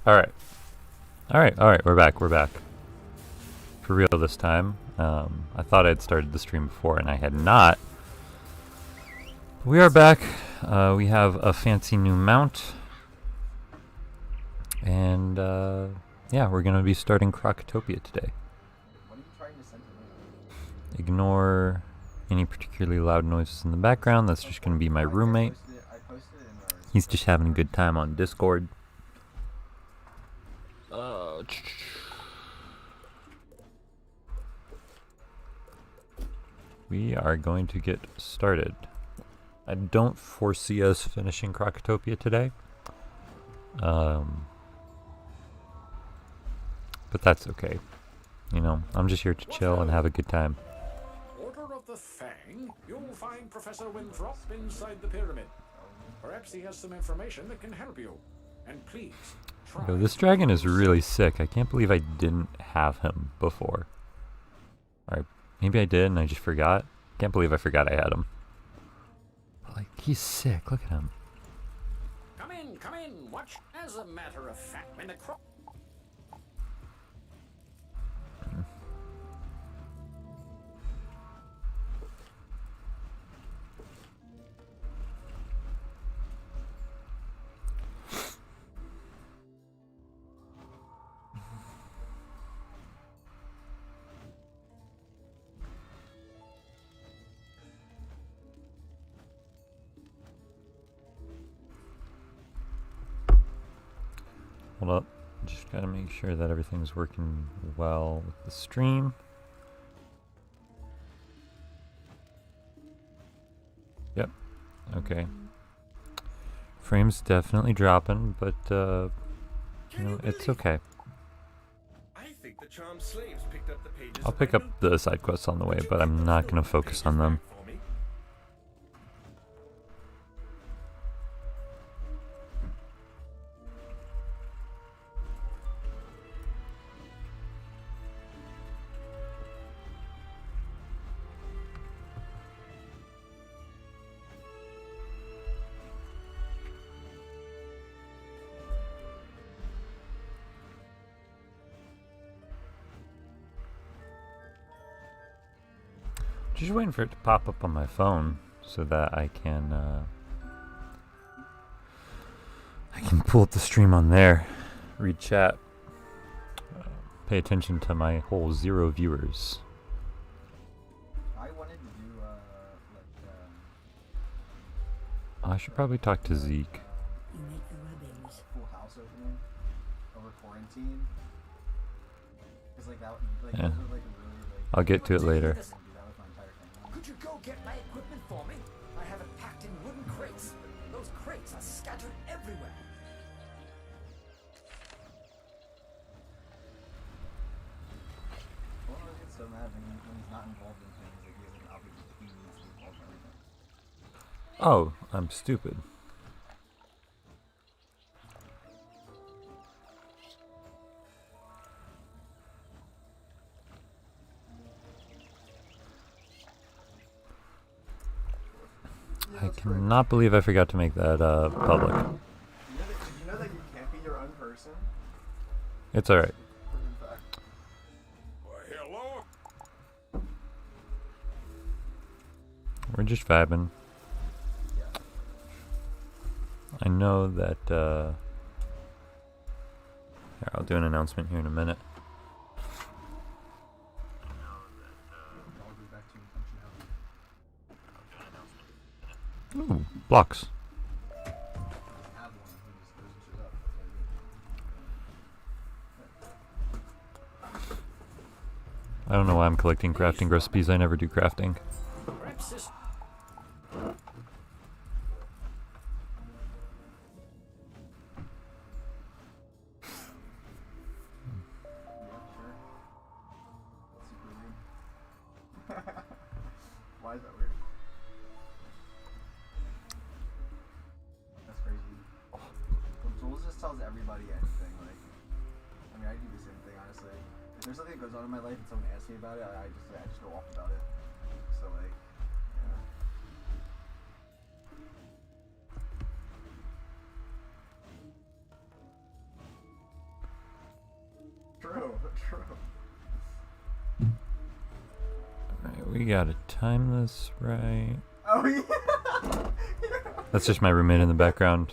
Alright. Alright, we're back. For real this time. I thought I'd started the stream before and I had not. We are back. We have a fancy new mount. And yeah, we're going to be starting Krokotopia today. What are you trying to send to me? Ignore any particularly loud noises in the background. That's just going to be my roommate. I posted it in our... He's just having a good time on Discord. We are going to get started. I don't foresee us finishing Krokotopia today. But that's okay. You know, I'm just here to chill and have a good time. Order of the Fang? You'll find Professor Winthrop inside the pyramid. Perhaps he has some information that can help you. And please, try. Yo, this dragon is really sick. I can't believe I didn't have him before. Or maybe I did and I just forgot. Can't believe I forgot I had him. But like, he's sick. Look at him. Come in, watch. As a matter of fact, when the Hold up. Just gotta make sure that everything's working well with the stream. Yep. Okay. Frame's definitely dropping, but you know, it's okay. I think the charmed slaves picked up the pages. I'll pick up the side quests on the way, but I'm not gonna focus on them. Just waiting for it to pop up on my phone so that I can pull up the stream on there, read chat, pay attention to my whole 0 viewers. I wanted to do, I should probably talk to Zeke. You make the rubbings. Full house opening over quarantine. Cause like that, like Yeah. those are like really like... I'll get to it later. That was my entire thing. Could you go get my equipment for me? I have it packed in wooden crates. Those crates are scattered everywhere. Well, I get so mad when he's not involved in things. Like he has an obligation, he needs to be involved in everything. Oh, I'm stupid. I cannot believe I forgot to make that public. You know that you can't be your own person? It's alright. In fact. Hello? We're just vibing. Yeah. I know that, here, I'll do an announcement here in a minute. I'll go back to functionality. Ooh, blocks. I have one who just goes and shit up. That's what I do. I don't know why I'm collecting crafting recipes. I never do crafting. Perhaps this... Yeah, sure. That's super weird. Why is that weird? That's crazy. Well, Jules just tells everybody anything. Like, I mean, I do the same thing, honestly. If there's something that goes on in my life and someone asks me about it, I just go off about it. So like, yeah. True. Alright, we gotta time this right. Oh yeah. That's just my roommate in the background.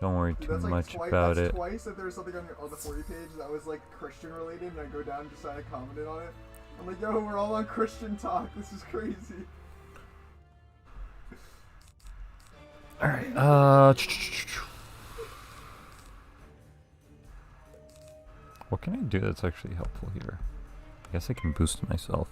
Don't worry Dude, too that's like much about that's it. Twice that there was something on the For You page that was like Christian related, and I go down and just I commented on it. I'm like, yo, we're all on Christian talk. This is crazy. Alright, what can I do that's actually helpful here? I guess I can boost myself.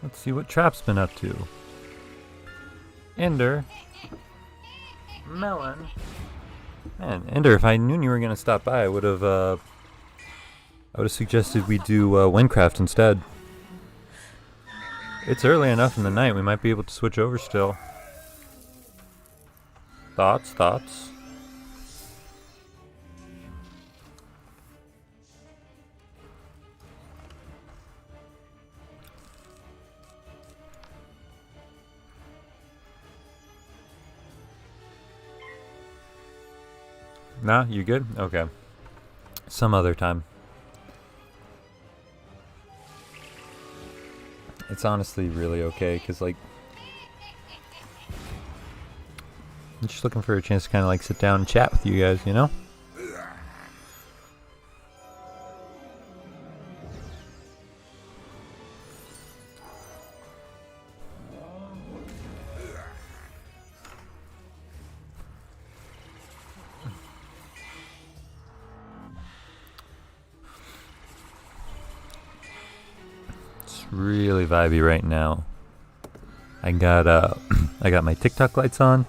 Let's see what Trap's been up to. Ender. Melon. Man, Ender, if I knew you were gonna stop by, I would have suggested we do Windcraft instead. It's early enough in the night, we might be able to switch over still. Thoughts? Nah, you good? Okay. Some other time. It's honestly really okay, because, like, I'm just looking for a chance to kind of, like, sit down and chat with you guys, you know? Really vibey right now. I got I got my TikTok lights on.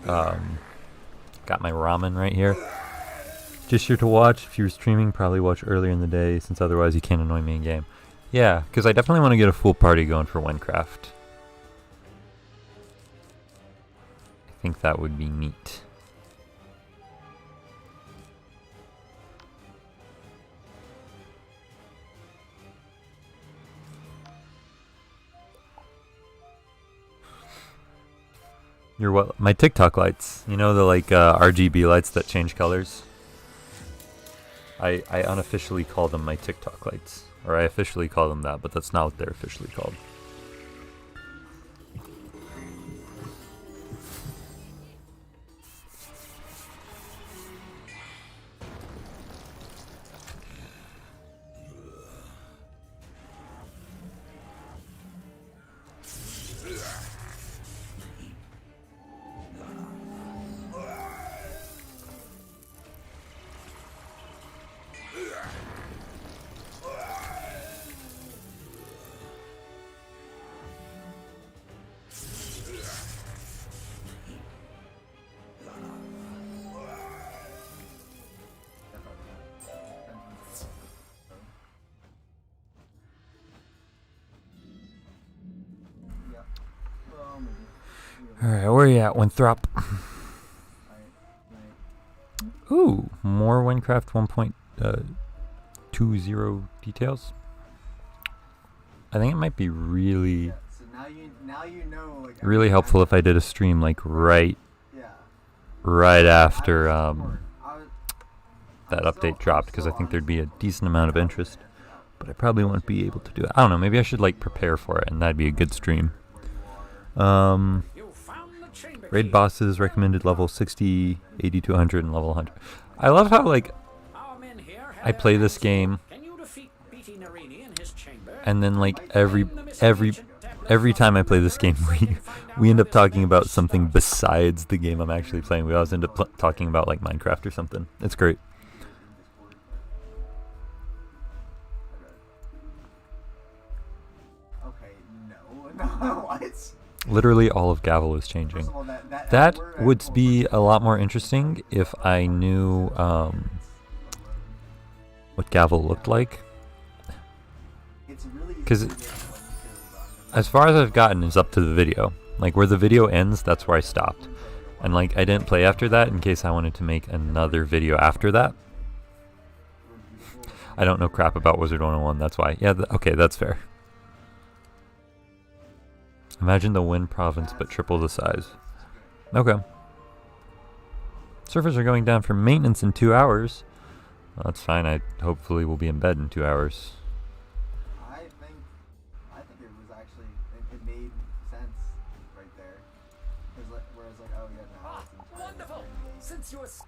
Got my ramen right here. Just here to watch. If you were streaming, probably watch earlier in the day, since otherwise you can't annoy me in game. Yeah, because I definitely want to get a full party going for Minecraft. I think that would be neat. Your what? My TikTok lights. You know, the like RGB lights that change colors? I unofficially call them my TikTok lights. Or I officially call them that, but that's not what they're officially called. Alright, where are you at, Winthrop? Ooh, more Minecraft 1.20 details. I think it might be really, So now you know, like, really helpful if I did a stream like right after that update dropped, because I think there'd be a decent amount of interest. But I probably won't be able to do it. I don't know, maybe I should like prepare for it, and that'd be a good stream. Raid bosses recommended level 60, 80 to 100, and level 100. I love how like I play this game, and then like every time I play this game, we end up talking about something besides the game I'm actually playing. We always end up talking about like Minecraft or something. It's great. Literally all of Gavel is changing. First of all, That word would I- be a lot more interesting if I knew what Gavel looked like. It's really easy 'Cause to do this when you kill As far as I've gotten is up to the video. Like where the video ends, that's where I stopped. And like I didn't play after that in case I wanted to make another video after that. I don't know crap about Wizard 101, that's why. Yeah, okay, that's fair. Imagine the Wynn province but triple the size. Okay. Servers are going down for maintenance in 2 hours. Well, that's fine. I hopefully will be in bed in 2 hours. I think it was actually it made sense right there. Whereas like oh yeah now Ah, it's entirely wonderful! different. Since you're... It's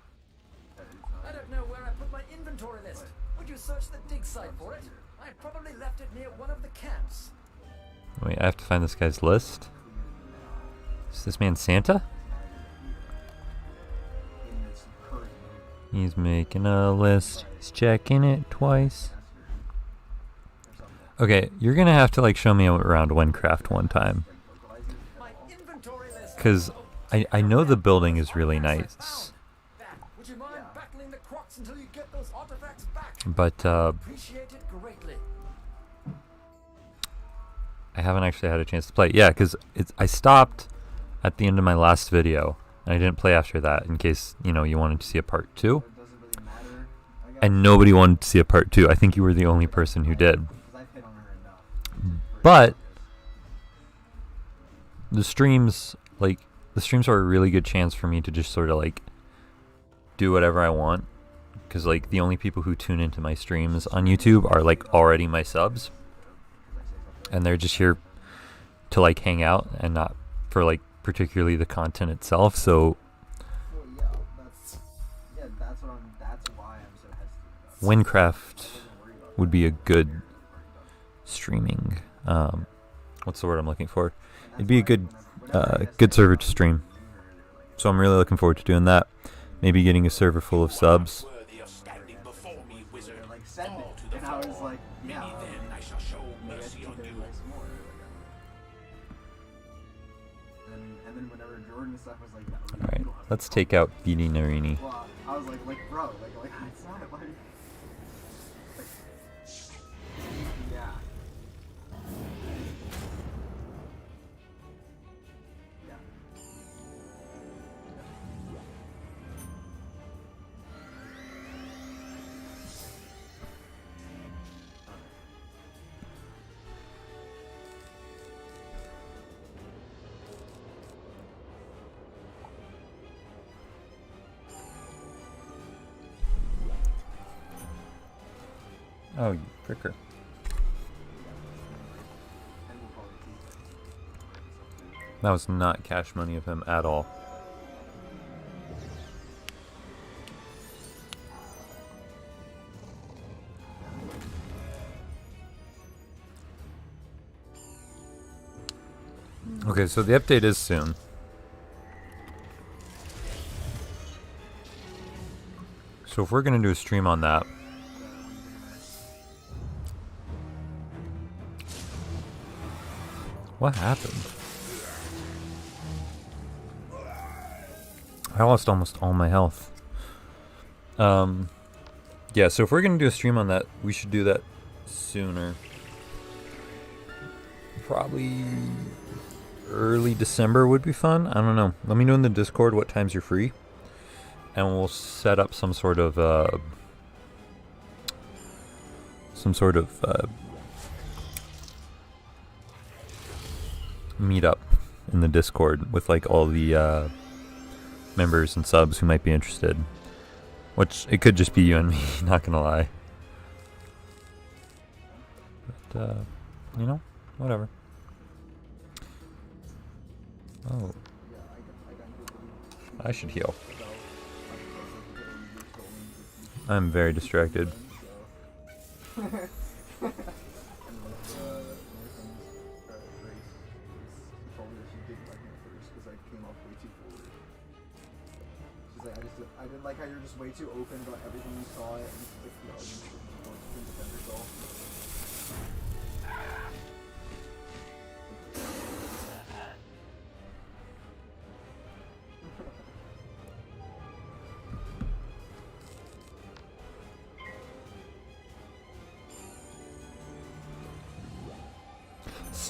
not I don't know where I put my inventory list. Would you search the dig site for it? I probably left it near one of the camps. Wait, I have to find this guy's list. Is this man Santa? in this current He's making a list. He's checking it twice. Okay, you're gonna have to like show me around Winecraft one time. My inventory list. Because I know the building is really nice. That. Would you mind battling the crocs until you get those artifacts back? But Appreciate it greatly. I haven't actually had a chance to play. Yeah, because I stopped at the end of my last video. And I didn't play after that in case, you know, you wanted to see a part 2. it doesn't really matter. I guess, And nobody wanted to see a part 2. I think you were the only person who did. because I've hit on her enough. But the streams are a really good chance for me to just sort of like do whatever I want, because like the only people who tune into my streams on YouTube are like already my subs, and they're just here to like hang out and not for like particularly the content itself. So Well, yeah, that's why I'm so hesitant about it. Winecraft would be a good streaming what's the word I'm looking for? It'd be a good server to stream. So I'm really looking forward to doing that. Maybe getting a server full of subs. Worthy of standing before me, wizard. They're like send Fall it, to the and I was floor. like, Maybe yeah. then I shall show Maybe I mercy should on do you. like some more. And then whenever Jordan and stuff was like, no, you Alright, don't have let's to take out Beanie Narini. Well, I was like bro, like it's not like yeah. Yeah. Oh, you fricker. And we'll probably keep it. That was not cash money of him at all. Okay, so the update is soon. So if we're gonna do a stream on that, what happened? I lost almost all my health. Yeah, so if we're gonna do a stream on that, we should do that sooner. Probably early December would be fun. I don't know. Let me know in the Discord what times you're free, and we'll set up some sort of meetup in the Discord with like all the members and subs who might be interested. Which it could just be you and me, not gonna lie. But you know, whatever. Oh, I should heal. I'm very distracted. I didn't like how you're just way too open about everything you saw it, and it's like, you know, you can defend yourself.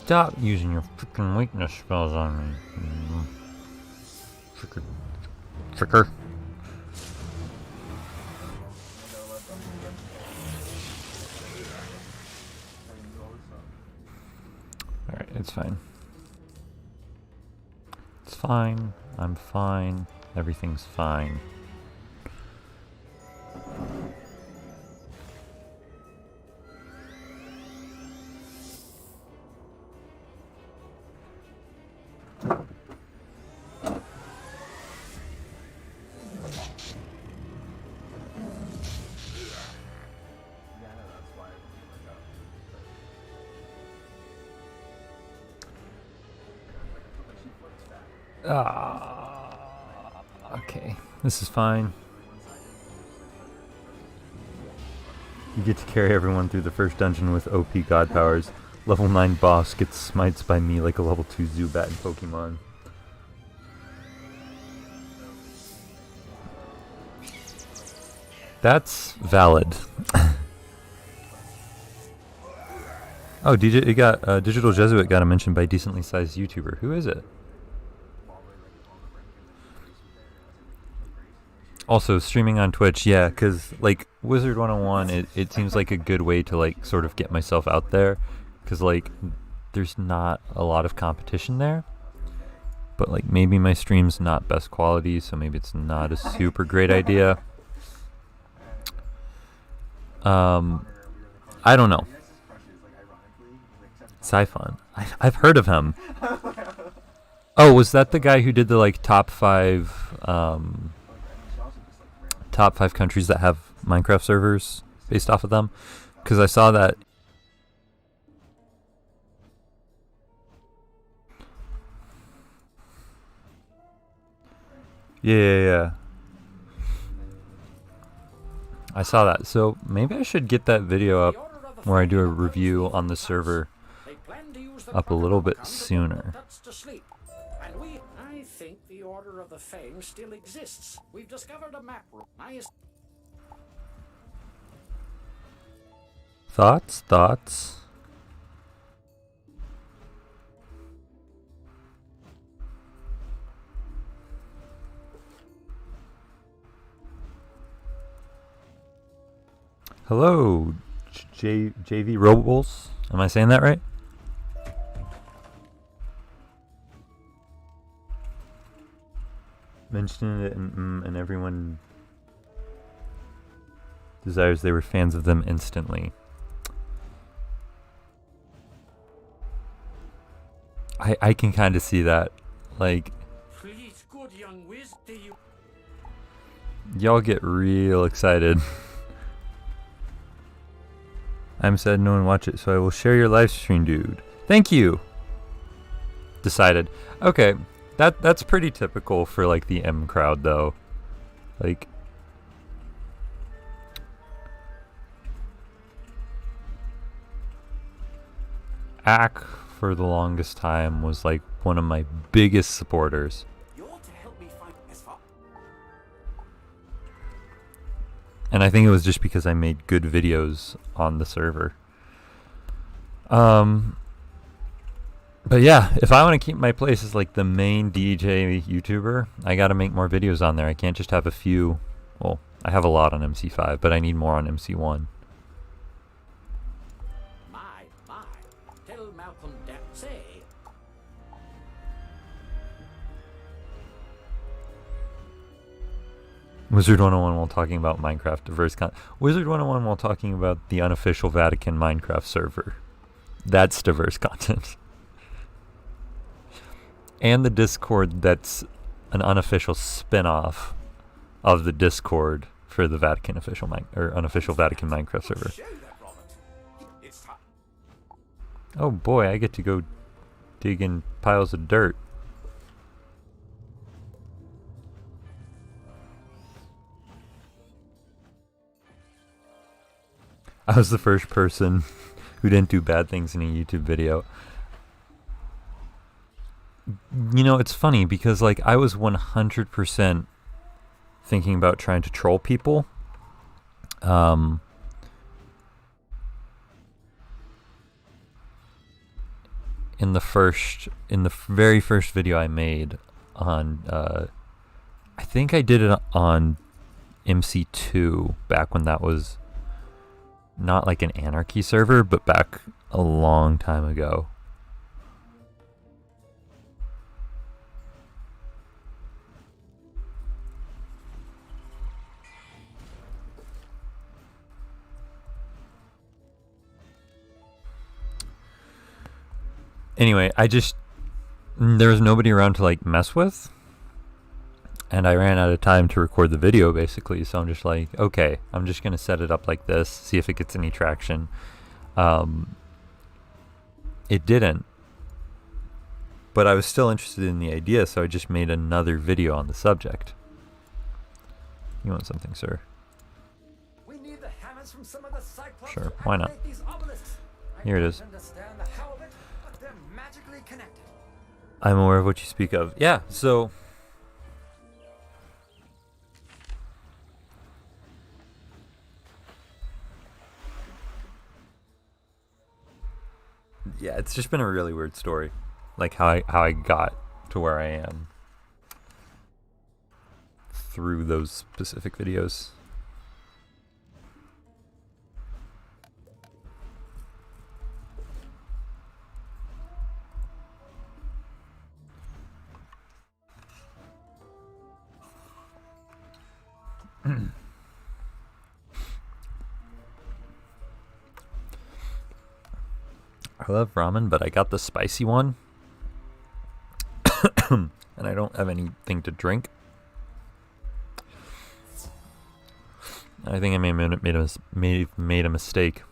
Stop using your freaking weakness spells on me. Fricker. Alright, it's fine. It's fine. I'm fine. Everything's fine. Okay, this is fine. You get to carry everyone through the first dungeon with OP god powers. Level 9 boss gets smites by me like a level 2 Zubat in Pokemon. That's valid. Oh, Digital Jesuit got a mention by decently sized YouTuber. Who is it? Also, streaming on Twitch, yeah, because, like, Wizard 101, it seems like a good way to, like, sort of get myself out there, because, like, there's not a lot of competition there, but, like, maybe my stream's not best quality, so maybe it's not a super great idea. I don't know. Siphon. I've heard of him. Oh, was that the guy who did the, like, top 5 countries that have Minecraft servers based off of them? Because I saw that. Yeah. I saw that. So maybe I should get that video up where I do a review on the server up a little bit sooner. I think the Order of the Fang still exists. We've discovered a map. Thoughts? Hello, JV Robles. Am I saying that right? Mentioned it and everyone desires they were fans of them instantly. I can kind of see that. Like, Please, good young Wiz, do you... Y'all get real excited. I'm sad no one watch it, so I will share your live stream, dude. Thank you. Decided. Okay, that's pretty typical for like the M crowd, though. Like, Ack for the longest time was like one of my biggest supporters. And I think it was just because I made good videos on the server. But yeah, if I want to keep my place as like the main DJ YouTuber, I got to make more videos on there. I can't just have a few. Well, I have a lot on MC5, but I need more on MC1. Tell Malcolm Dempsey. Wizard 101 while talking about Minecraft diverse content. Wizard 101 while talking about the unofficial Vatican Minecraft server. That's diverse content. And the Discord that's an unofficial spin-off of the Discord for the Vatican official unofficial Vatican Minecraft server. Oh boy, I get to go dig in piles of dirt. I was the first person who didn't do bad things in a YouTube video. You know, it's funny because like I was 100% thinking about trying to troll people. in the very first video I made on, I think I did it on MC2 back when that was not like an anarchy server, but back a long time ago. Anyway, there was nobody around to like mess with, and I ran out of time to record the video basically, so I'm just like, okay, I'm just gonna set it up like this, see if it gets any traction. It didn't, but I was still interested in the idea, so I just made another video on the subject. You want something, sir? We need the hammers from some of the Cyclops Sure, to why not? activate these obelisks. Here it I is. don't understand the how of it, but they're magically connected. I'm aware of what you speak of. Yeah, so yeah, it's just been a really weird story, like how I got to where I am through those specific videos. I love ramen, but I got the spicy one, and I don't have anything to drink. I think I may have made a mistake.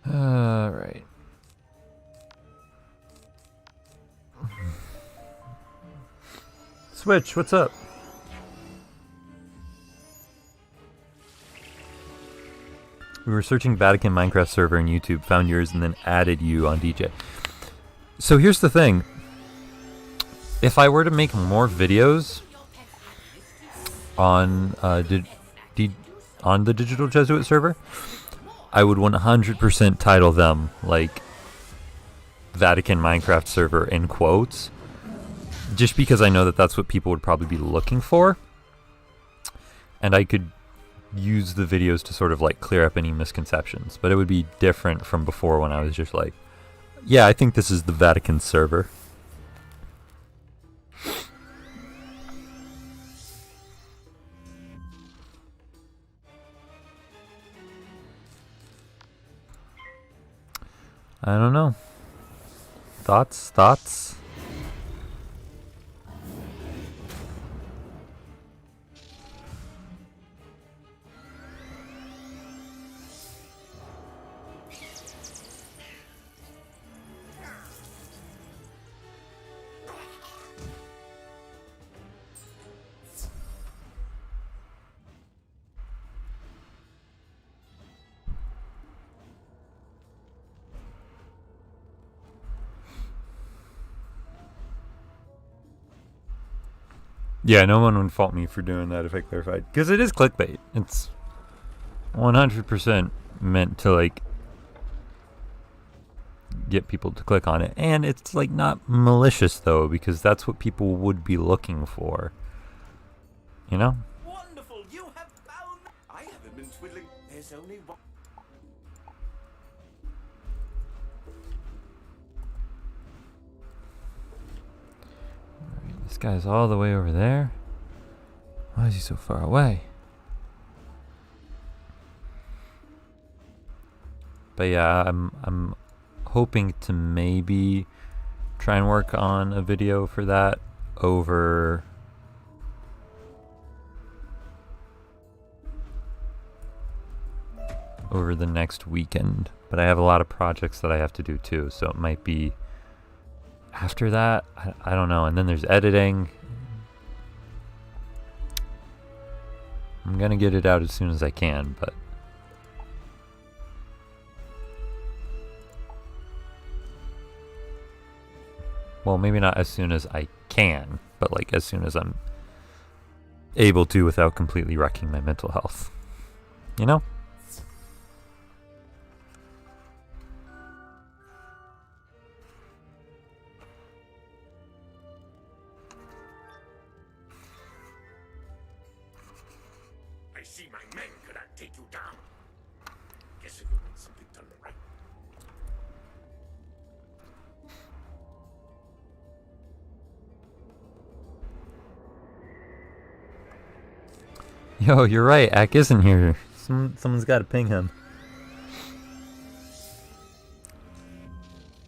Right. Switch, what's up? We were searching Vatican Minecraft server on YouTube, found yours, and then added you on DJ. So here's the thing. If I were to make more videos on the Digital Jesuit server, I would 100% title them like Vatican Minecraft server in quotes, just because I know that that's what people would probably be looking for, and I could use the videos to sort of like clear up any misconceptions. But it would be different from before when I was just like, yeah, I think this is the Vatican server. I don't know. Thoughts? Yeah, no one would fault me for doing that if I clarified. Because it is clickbait. It's 100% meant to, like, get people to click on it. And it's, like, not malicious, though, because that's what people would be looking for. You know? Wonderful! You have found. I haven't been twiddling. There's only one. This guy's all the way over there. Why is he so far away? But yeah, I'm hoping to maybe try and work on a video for that over the next weekend. But I have a lot of projects that I have to do too, so it might be after that. I don't know. And then there's editing. I'm gonna get it out as soon as I can, but well, maybe not as soon as I can, but like as soon as I'm able to without completely wrecking my mental health. You know? see my men could I take you down. Guess if you want something done right. Yo, you're right. Ack isn't here. Someone's got to ping him.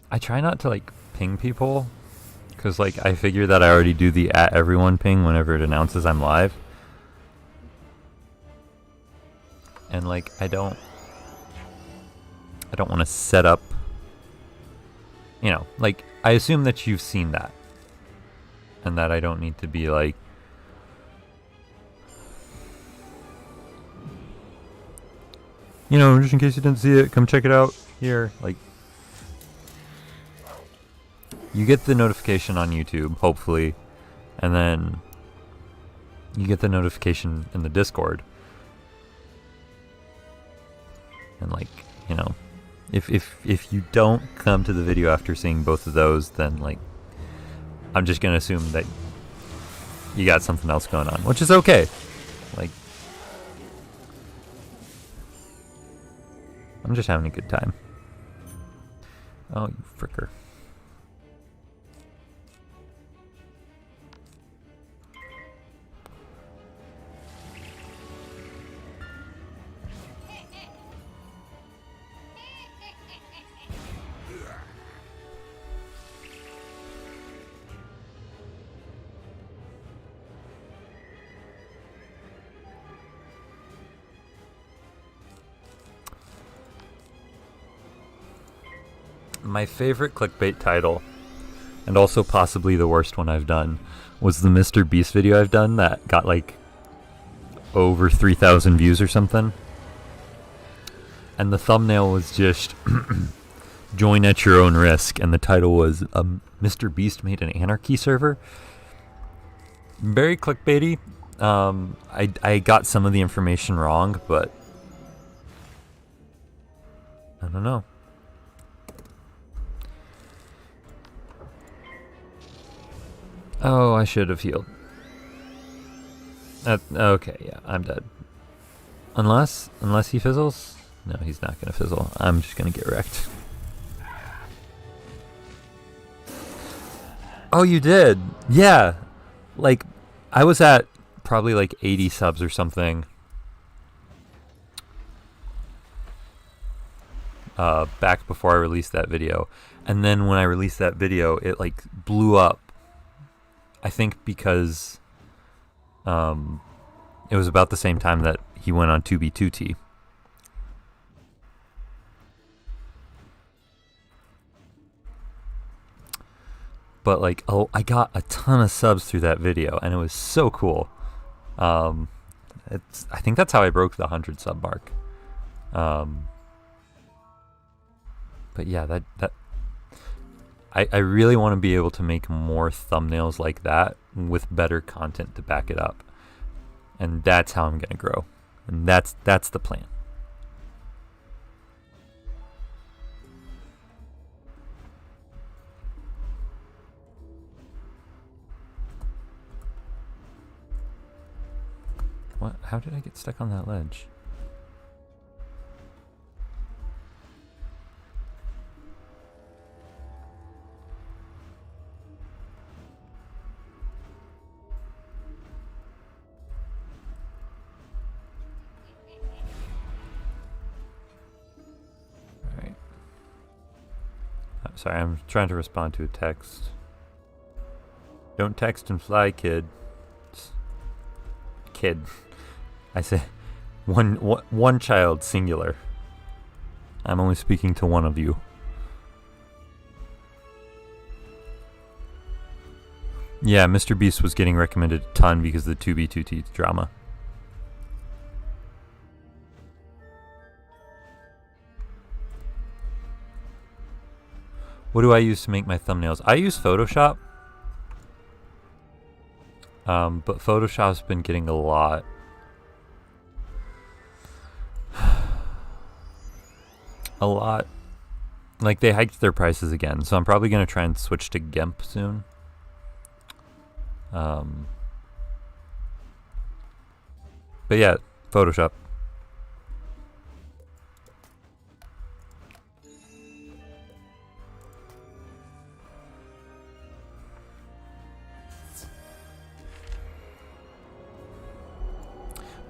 I try not to like ping people, because like I figure that I already do the @everyone ping whenever it announces I'm live. And like I don't want to set up, you know, like I assume that you've seen that. And that I don't need to be like, you know, just in case you didn't see it, come check it out here. Like, you get the notification on YouTube, hopefully, and then you get the notification in the Discord. And like, you know, if you don't come to the video after seeing both of those, then like, I'm just gonna assume that you got something else going on, which is okay. Like, I'm just having a good time. Oh, you fricker. My favorite clickbait title, and also possibly the worst one I've done, was the Mr. Beast video I've done that got like over 3,000 views or something. And the thumbnail was just join at your own risk, and the title was Mr. Beast made an anarchy server. Very clickbaity. I got some of the information wrong, but I don't know. Oh, I should have healed. Okay, yeah, I'm dead. Unless he fizzles? No, he's not gonna fizzle. I'm just gonna get wrecked. Oh, you did? Yeah. Like, I was at probably like 80 subs or something. Back before I released that video. And then when I released that video, it like blew up. I think because it was about the same time that he went on 2B2T. But like, oh, I got a ton of subs through that video, and it was so cool. I think that's how I broke the 100 sub mark. But yeah, that I really want to be able to make more thumbnails like that with better content to back it up. And that's how I'm going to grow. And that's the plan. What? How did I get stuck on that ledge? Sorry, I'm trying to respond to a text. Don't text and fly, kid. Kid. I say one child, singular. I'm only speaking to one of you. Yeah, Mr. Beast was getting recommended a ton because of the 2B2T drama. What do I use to make my thumbnails? I use Photoshop. But Photoshop's been getting a lot. Like, they hiked their prices again, so I'm probably going to try and switch to GIMP soon. But yeah, Photoshop.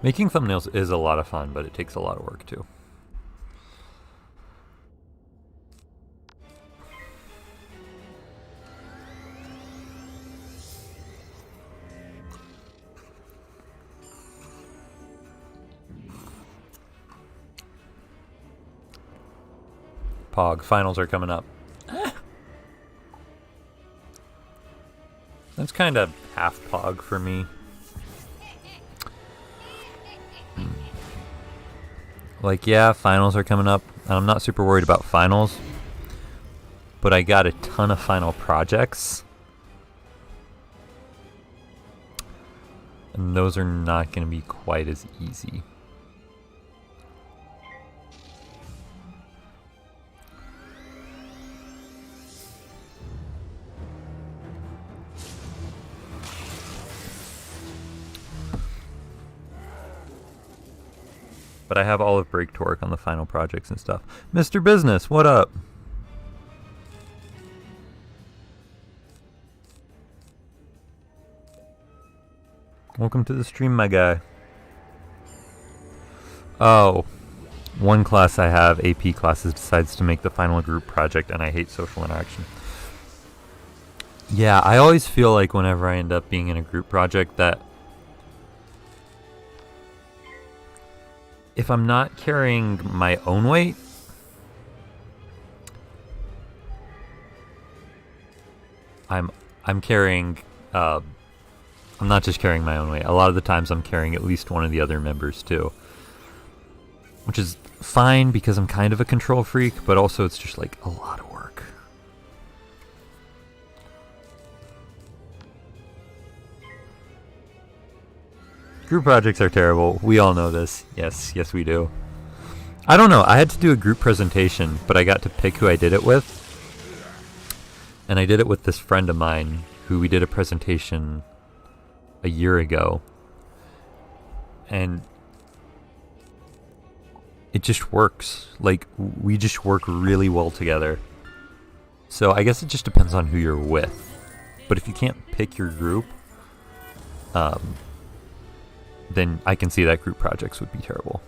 Making thumbnails is a lot of fun, but it takes a lot of work too. Pog, finals are coming up. That's kind of half Pog for me. Like, yeah, finals are coming up. I'm not super worried about finals, but I got a ton of final projects. And those are not going to be quite as easy. But I have all of break to work on the final projects and stuff. Mr. Business, what up? Welcome to the stream, my guy. Oh, one class I have, AP classes, decides to make the final group project, and I hate social interaction. Yeah, I always feel like whenever I end up being in a group project that if I'm not carrying my own weight, I'm carrying, I'm not just carrying my own weight. A lot of the times I'm carrying at least one of the other members too. Which is fine because I'm kind of a control freak, but also it's just like a lot of work. Group projects are terrible. We all know this. Yes, yes we do. I don't know. I had to do a group presentation, but I got to pick who I did it with. And I did it with this friend of mine who we did a presentation a year ago. And it just works. Like, we just work really well together. So I guess it just depends on who you're with. But if you can't pick your group, then I can see that group projects would be terrible.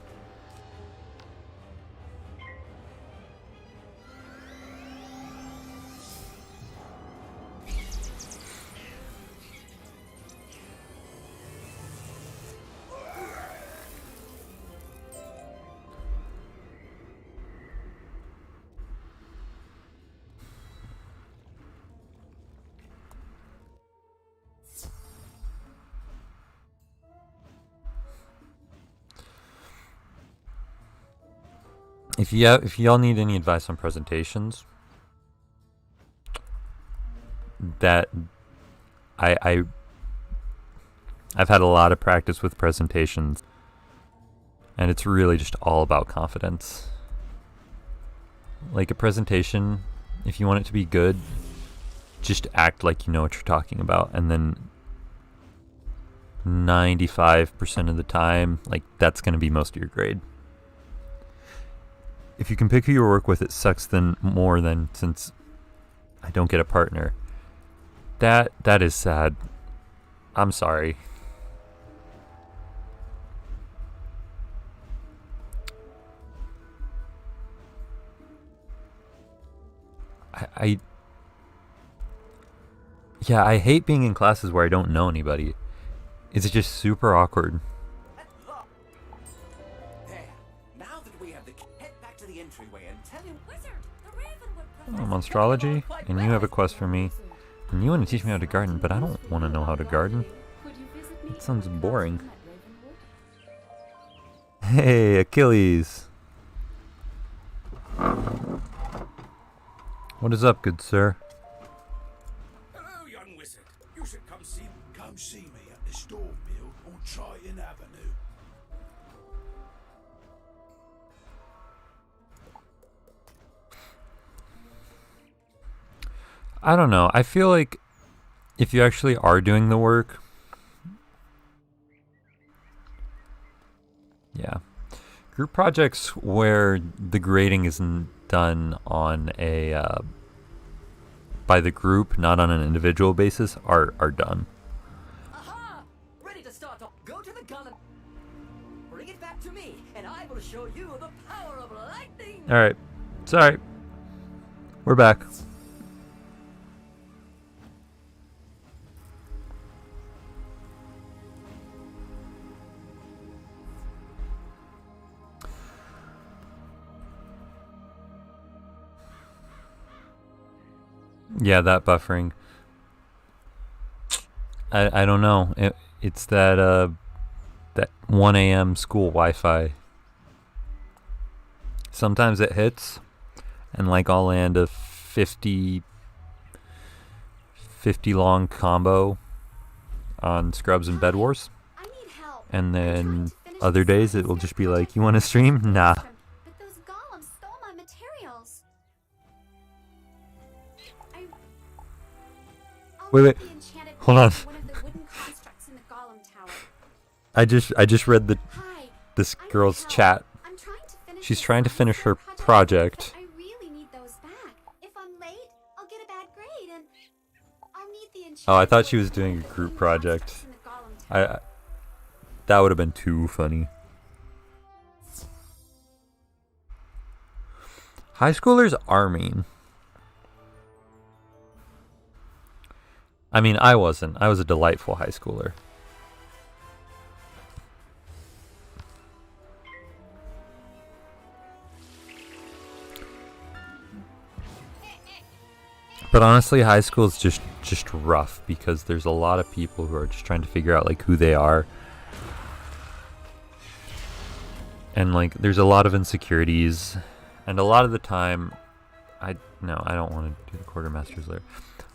If y'all need any advice on presentations, that I've had a lot of practice with presentations, and it's really just all about confidence. Like a presentation, if you want it to be good, just act like you know what you're talking about, and then 95% of the time, like, that's going to be most of your grade. If you can pick who you work with, it sucks then more than since I don't get a partner. That is sad. I'm sorry. I hate being in classes where I don't know anybody. It's just super awkward. Oh, Monstrology, and you have a quest for me. And you want to teach me how to garden, but I don't want to know how to garden. That sounds boring. Hey, Achilles. What is up, good sir? Hello, young wizard. You should come see me at the store mill on Triton Avenue. I don't know. I feel like if you actually are doing the work, Yeah. Group projects where the grading isn't done on a by the group, not on an individual basis, are done. Aha! Ready to start off. Go to the gun and bring it back to me, and I will show you the power of lightning. All right. Sorry. We're back. Yeah, that buffering. I don't know. It's that 1 a.m. school Wi-Fi. Sometimes it hits, and like I'll land a 50 long combo on Scrubs and Bed Wars, I need help. and I'm trying then to finish other this days it semester will just be project like, "You want to stream?" Nah. But those golems stole my materials. I'll Wait, leave wait. the enchanted Hold on. one of the wooden constructs in the golem tower. I just read Hi. this I need girl's help. chat. I'm trying to finish She's this trying to finish her semester project. but I really need those back. If I'm late, I'll get a bad grade and I'll need the enchanted Oh, I thought she one was of doing a the group wooden project. constructs in the golem tower. That would have been too funny. High schoolers are mean. I mean, I wasn't. I was a delightful high schooler. But honestly, high school is just rough because there's a lot of people who are just trying to figure out like who they are. And like there's a lot of insecurities, and a lot of the time I don't want to do the quartermasters layer.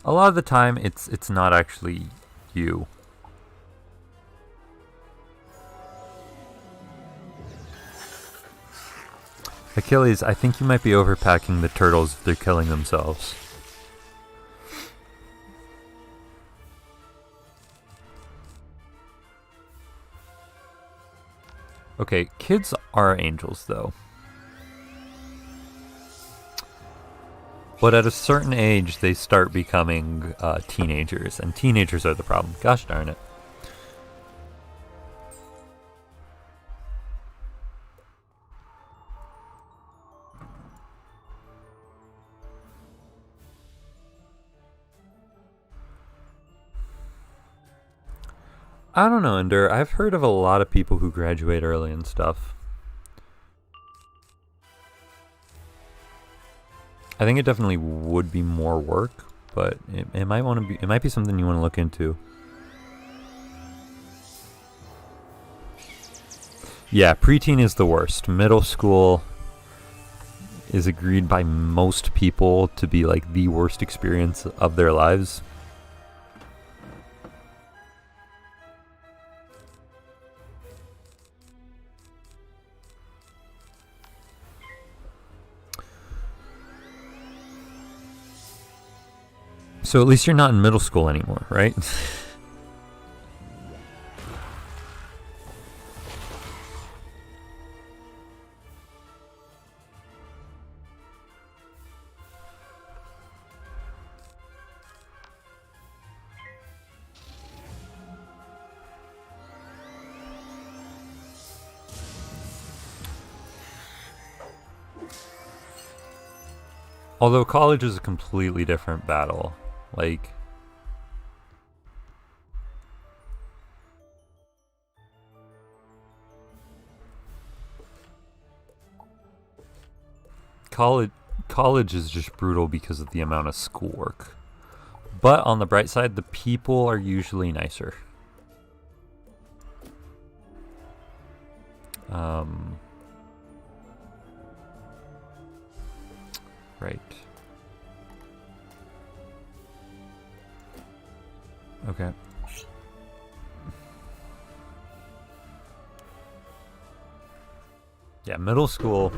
A lot of the time it's not actually you. Achilles, I think you might be overpacking the turtles if they're killing themselves. Okay, kids are angels though. But at a certain age, they start becoming teenagers, and teenagers are the problem. Gosh darn it. I don't know, Ender. I've heard of a lot of people who graduate early and stuff. I think it definitely would be more work, but it might be something you want to look into. Yeah, preteen is the worst. Middle school is agreed by most people to be like the worst experience of their lives. So at least you're not in middle school anymore, right? Although college is a completely different battle. Like, college is just brutal because of the amount of schoolwork. But on the bright side, the people are usually nicer. Right. Okay. Yeah, middle school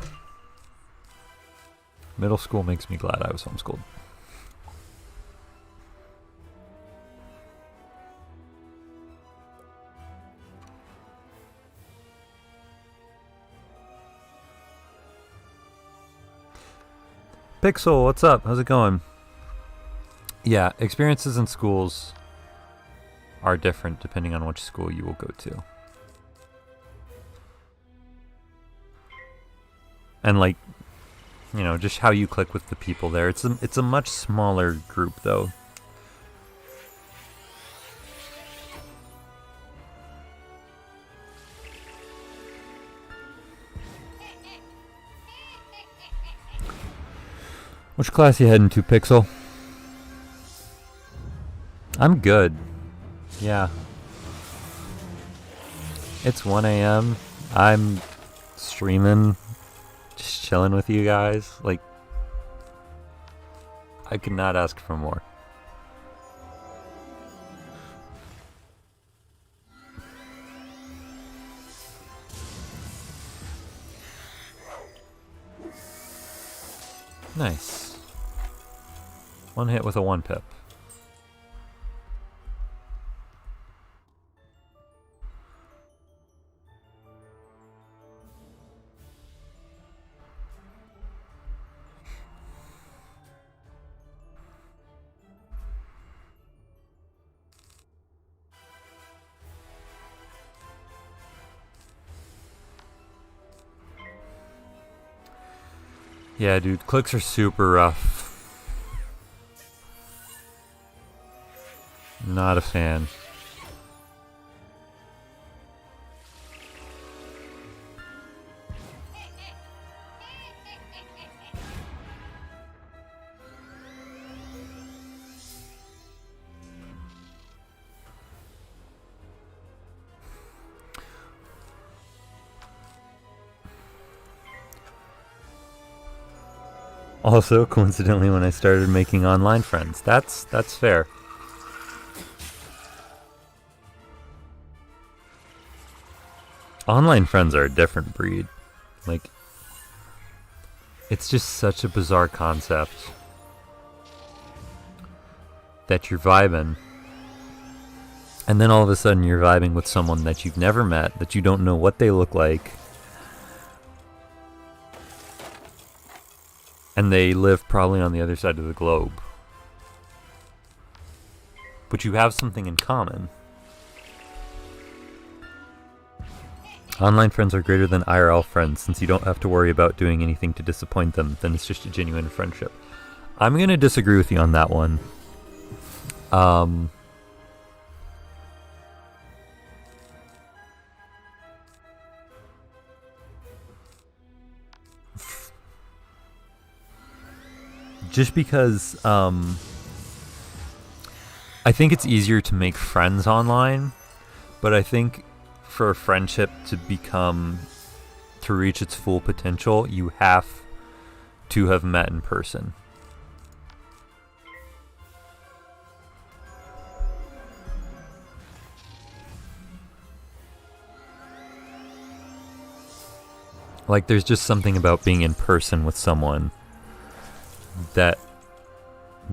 makes me glad I was homeschooled. Pixel, what's up? How's it going? Yeah, experiences in schools are different depending on which school you will go to. And like, you know, just how you click with the people there. It's a much smaller group though. Which class you heading to, Pixel? I'm good. Yeah. It's 1 a.m. I'm streaming, just chilling with you guys. Like, I could not ask for more. Nice. One hit with a 1-pip. Yeah, dude, clicks are super rough. Not a fan. Also, coincidentally, when I started making online friends. That's fair. Online friends are a different breed. Like, it's just such a bizarre concept that you're vibing, and then all of a sudden you're vibing with someone that you've never met, that you don't know what they look like, and they live probably on the other side of the globe. But you have something in common. Online friends are greater than IRL friends since you don't have to worry about doing anything to disappoint them. Then it's just a genuine friendship. I'm going to disagree with you on that one. Just because I think it's easier to make friends online, but I think for a friendship to reach its full potential, you have to have met in person. Like, there's just something about being in person with someone that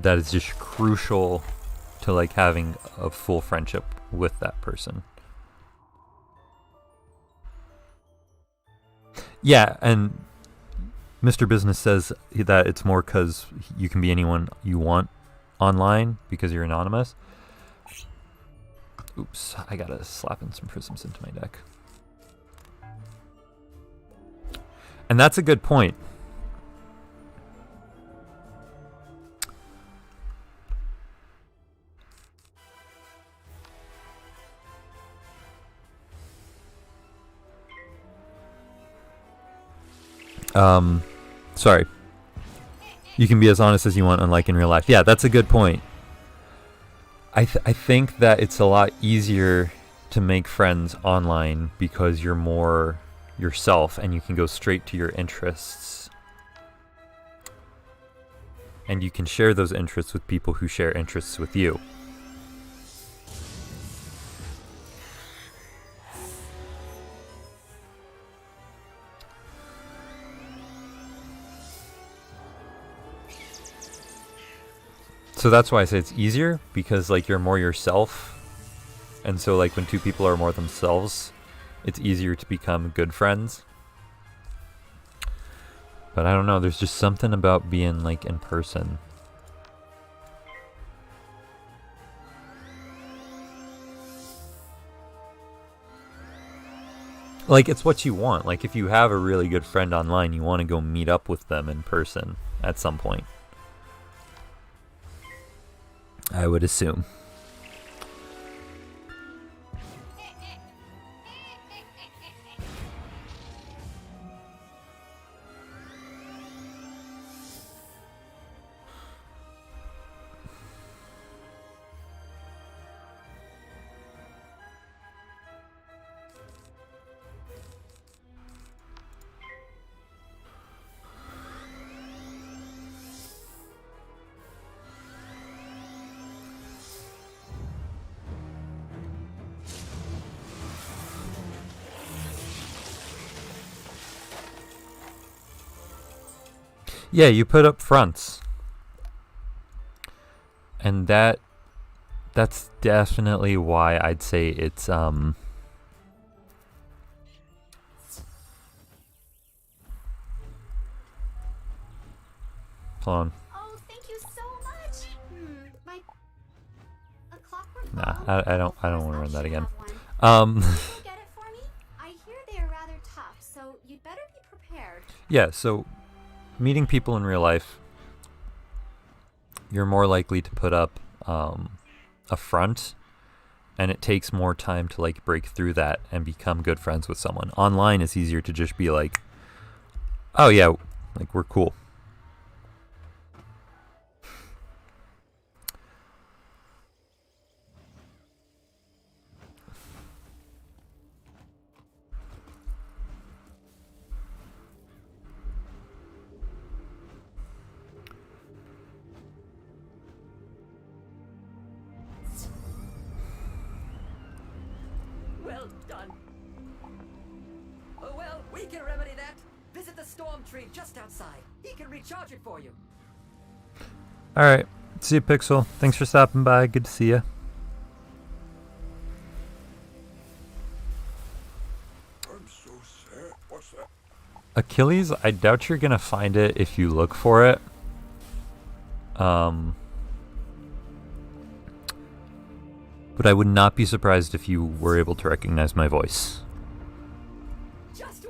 is just crucial to like having a full friendship with that person. Yeah, and Mr. Business says that it's more because you can be anyone you want online because you're anonymous. Oops, I gotta slap in some prisms into my deck. And that's a good point. Sorry. You can be as honest as you want, unlike in real life. Yeah, that's a good point. I think that it's a lot easier to make friends online because you're more yourself and you can go straight to your interests. And you can share those interests with people who share interests with you. So that's why I say it's easier, because like you're more yourself, and so like when two people are more themselves, it's easier to become good friends. But I don't know, there's just something about being like in person. Like, it's what you want. Like, if you have a really good friend online, you want to go meet up with them in person at some point. I would assume. Yeah, you put up fronts. And that's definitely why I'd say it's hold on. Oh, thank you so much. My a clockwork Nah, ball? I don't Of course, want to I run that should again. have one. Can you get it for me? I hear they are rather tough, so you'd better be prepared. Yeah, so meeting people in real life, you're more likely to put up a front, and it takes more time to like break through that and become good friends with someone. Online it's easier to just be like, oh yeah, like we're cool. Well done. Oh well, we can remedy that. Visit the storm tree just outside. He can recharge it for you. Alright, see you, Pixel. Thanks for stopping by. Good to see you. I'm so sad. What's that? Achilles, I doubt you're gonna find it if you look for it. But I would not be surprised if you were able to recognize my voice. Just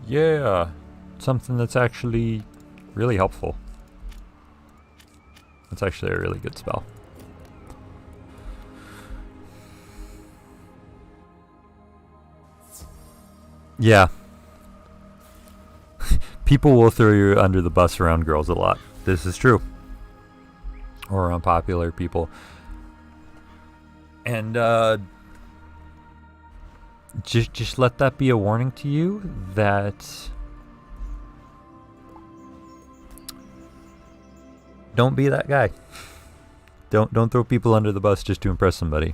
Yeah, something that's actually really helpful. It's actually a really good spell. Yeah. People will throw you under the bus around girls a lot. This is true. Or around popular people. And just let that be a warning to you that don't be that guy. Don't throw people under the bus just to impress somebody.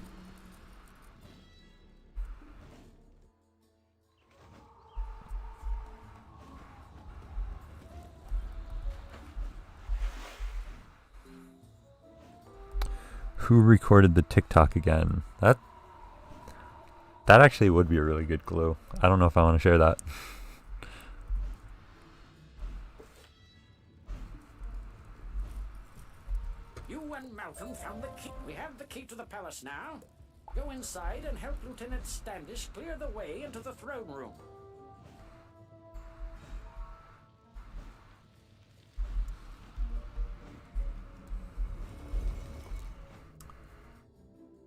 Who recorded the TikTok again? That actually would be a really good clue. I don't know if I want to share that. You and Malcolm found the key. We have the key to the palace now. Go inside and help Lieutenant Standish clear the way into the throne room.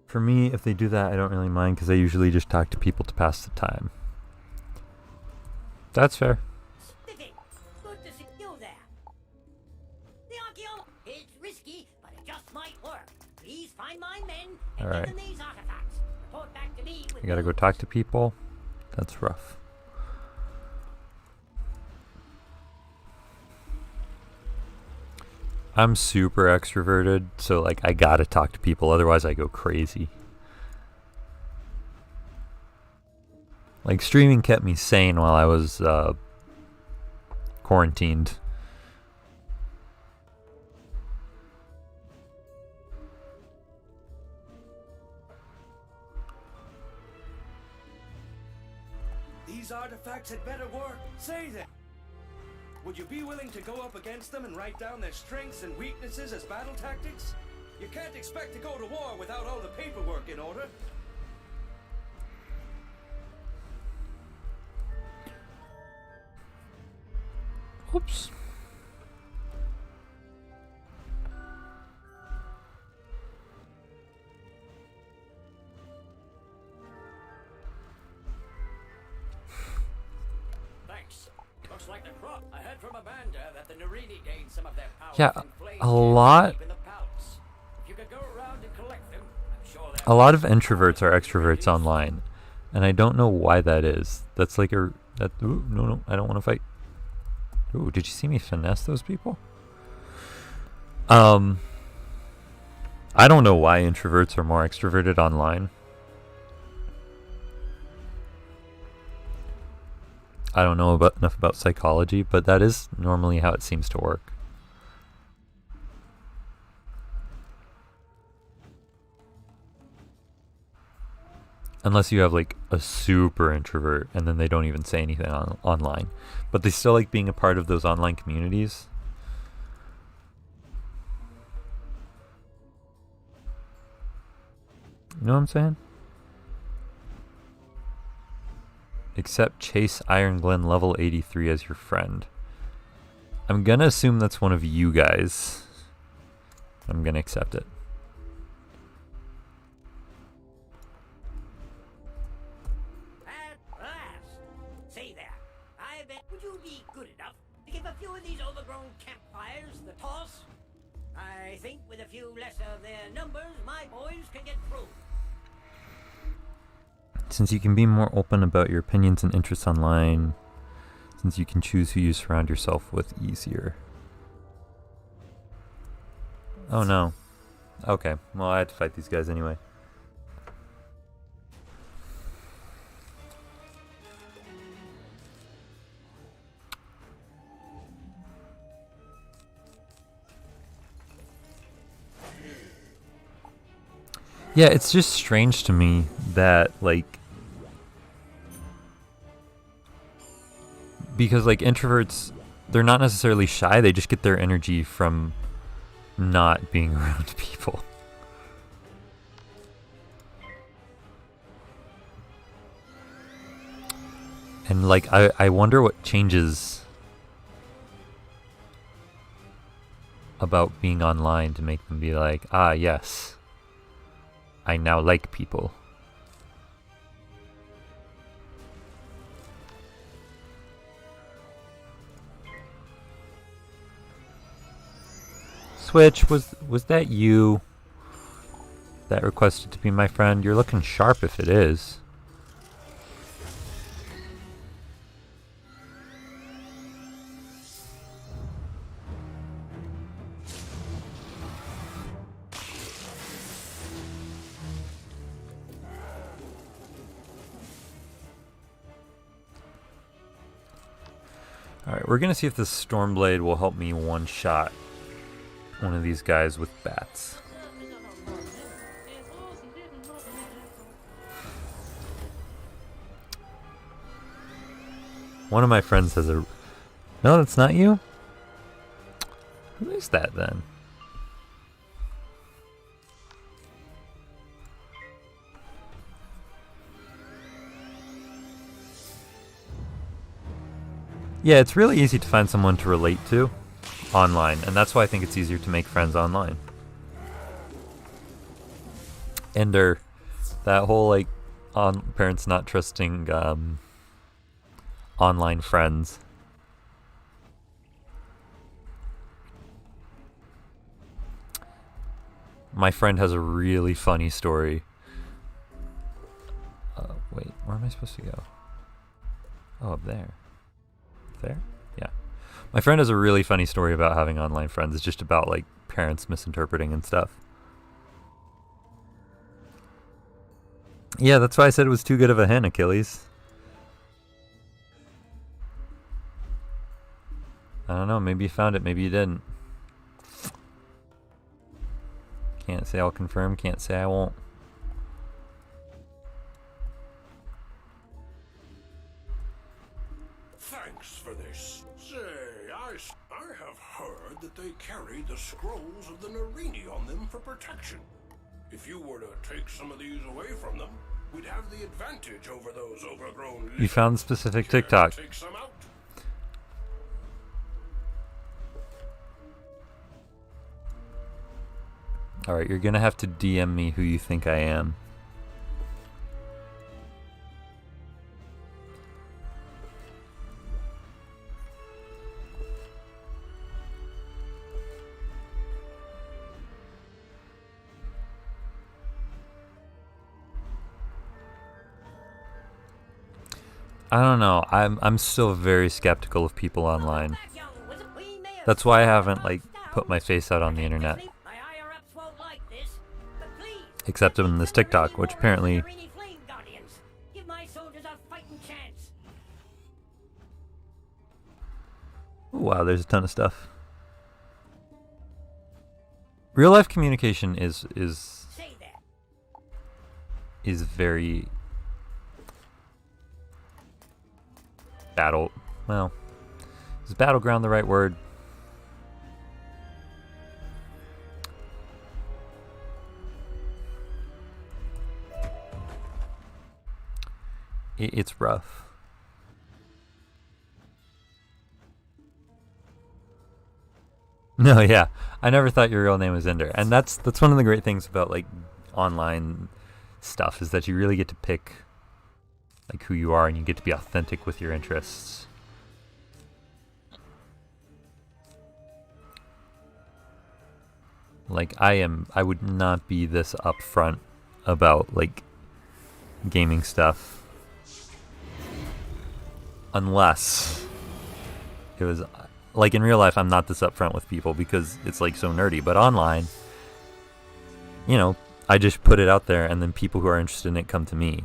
For me, if they do that, I don't really mind because I usually just talk to people to pass the time. That's fair. Vivic, good to see you there. The archaeologist. It's risky, but it just might work. Please find my men and All right. give them these artifacts. Report back to me with I gotta go talk to people. That's rough. I'm super extroverted, so like I gotta talk to people, otherwise I go crazy. Like streaming kept me sane while I was quarantined. The These artifacts had better work. Say that. Would you be willing to go up against them and write down their strengths and weaknesses as battle tactics? You can't expect to go to war without all the paperwork in order. Oops. Thanks. Looks like the crop. I heard from Amanda that the Narini gained some of their power Yeah, from flames a lot. deep in the palace. If you could go around and collect them, I'm sure A lot of introverts are extroverts online, and I don't know why that is. That's like a that. Ooh, no, I don't want to fight. Ooh, did you see me finesse those people? I don't know why introverts are more extroverted online. I don't know enough about psychology, but that is normally how it seems to work. Unless you have like a super introvert and then they don't even say anything online. But they still like being a part of those online communities. You know what I'm saying? Accept Chase Iron Glen level 83 as your friend. I'm gonna assume that's one of you guys. I'm gonna accept it. At last. Say there. I bet. Would you be good enough to give a few of these overgrown campfires the toss? I think with a few less of their numbers, my boys can get through. Since you can be more open about your opinions and interests online, since you can choose who you surround yourself with easier. Oh no. Okay, well I had to fight these guys anyway. Yeah, it's just strange to me that, like, because, like, introverts, they're not necessarily shy, they just get their energy from not being around people. And, like, I wonder what changes about being online to make them be like, ah, yes, I now like people. Switch, was that you that requested to be my friend? You're looking sharp if it is. Alright, we're gonna see if this Stormblade will help me one-shot one of these guys with bats. One of my friends has a... No, that's not you? Who is that then? Yeah, it's really easy to find someone to relate to online, and that's why I think it's easier to make friends online. And that whole, like, parents not trusting online friends. My friend has a really funny story. Wait, where am I supposed to go? Oh, up there. There? Yeah. My friend has a really funny story about having online friends. It's just about, like, parents misinterpreting and stuff. Yeah, that's why I said it was too good of a hint, Achilles. I don't know, maybe you found it, maybe you didn't. Can't say I'll confirm, can't say I won't. they carry the scrolls of the Narini on them for protection. If you were to take some of these away from them, we'd have the advantage over those overgrown. You found specific Care to TikTok. Take some out. Alright, you're gonna have to DM me who you think I am. I don't know. I'm still very skeptical of people online. That's why I haven't like put my face out on the internet. Except in this TikTok, which apparently ooh, wow, there's a ton of stuff. Real life communication is very well, is battleground the right word? It's rough. No, yeah. I never thought your real name was Ender. And that's one of the great things about like online stuff is that you really get to pick like who you are and you get to be authentic with your interests. Like I would not be this upfront about like gaming stuff unless it was like in real life. I'm not this upfront with people because it's like so nerdy, but online, you know, I just put it out there and then people who are interested in it come to me.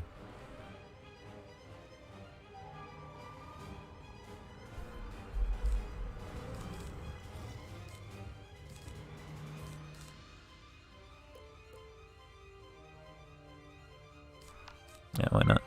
Yeah, why not?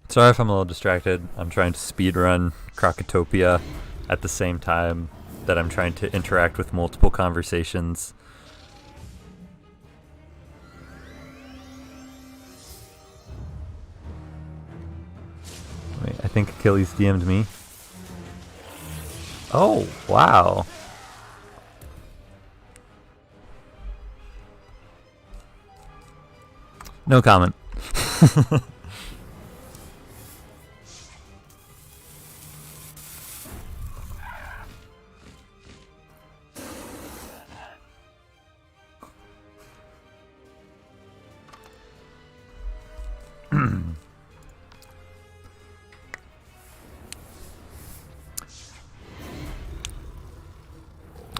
Sorry if I'm a little distracted. I'm trying to speedrun Krokotopia at the same time that I'm trying to interact with multiple conversations. Wait, I think Achilles DM'd me. Oh, wow. No comment.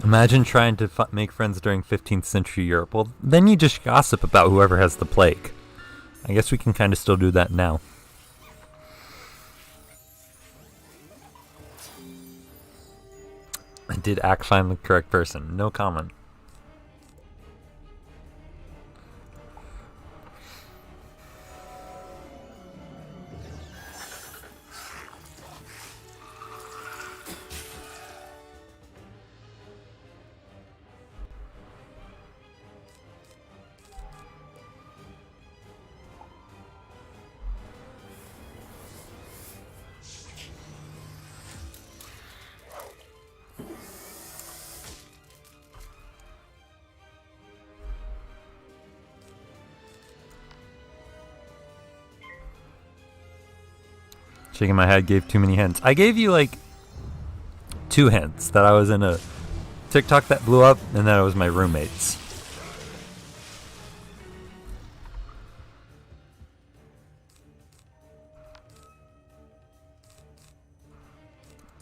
Imagine trying to make friends during 15th century Europe. Well, then you just gossip about whoever has the plague. I guess we can kind of still do that now. I did find the correct person. No comment. Shaking my head, gave too many hints. I gave you like 2 hints that I was in a TikTok that blew up and that it was my roommates.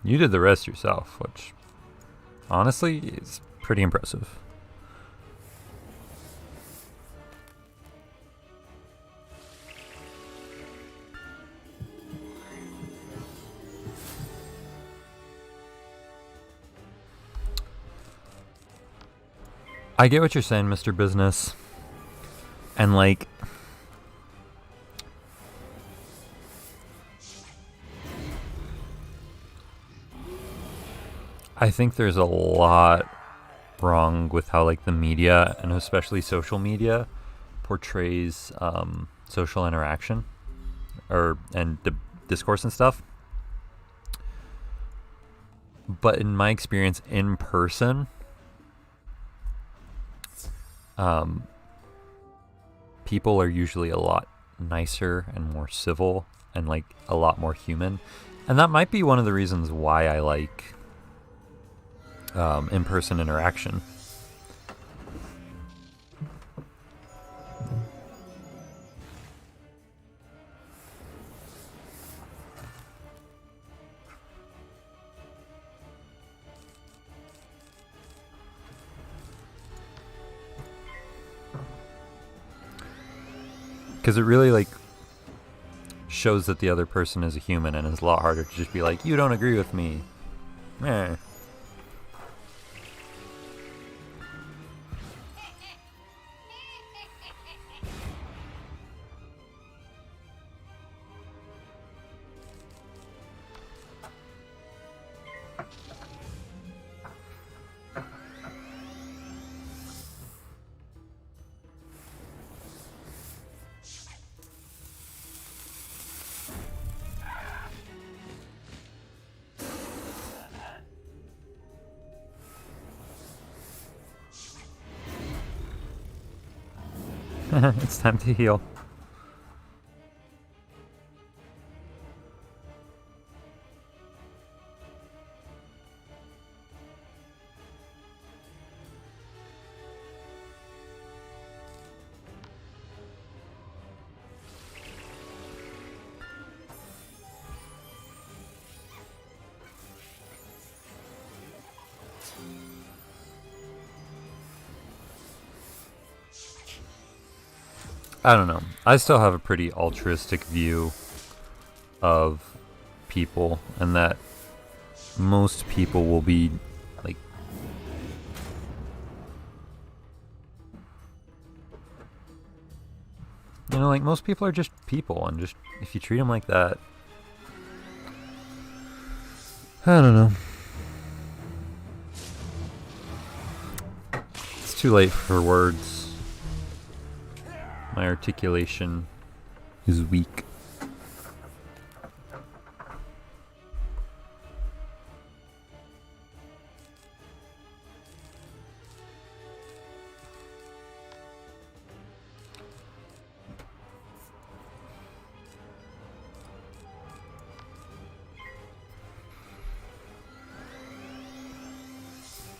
You did the rest yourself, which honestly is pretty impressive. I get what you're saying, Mr. Business. And like, I think there's a lot wrong with how like the media, and especially social media, portrays social interaction and discourse and stuff. But in my experience in person, people are usually a lot nicer and more civil and like a lot more human. And that might be one of the reasons why I like in-person interaction. Because it really like shows that the other person is a human, and it's a lot harder to just be like, you don't agree with me. Eh. It's time to heal. I don't know. I still have a pretty altruistic view of people, and that most people will be like, you know, like most people are just people, and just if you treat them like that, I don't know. It's too late for words. My articulation is weak.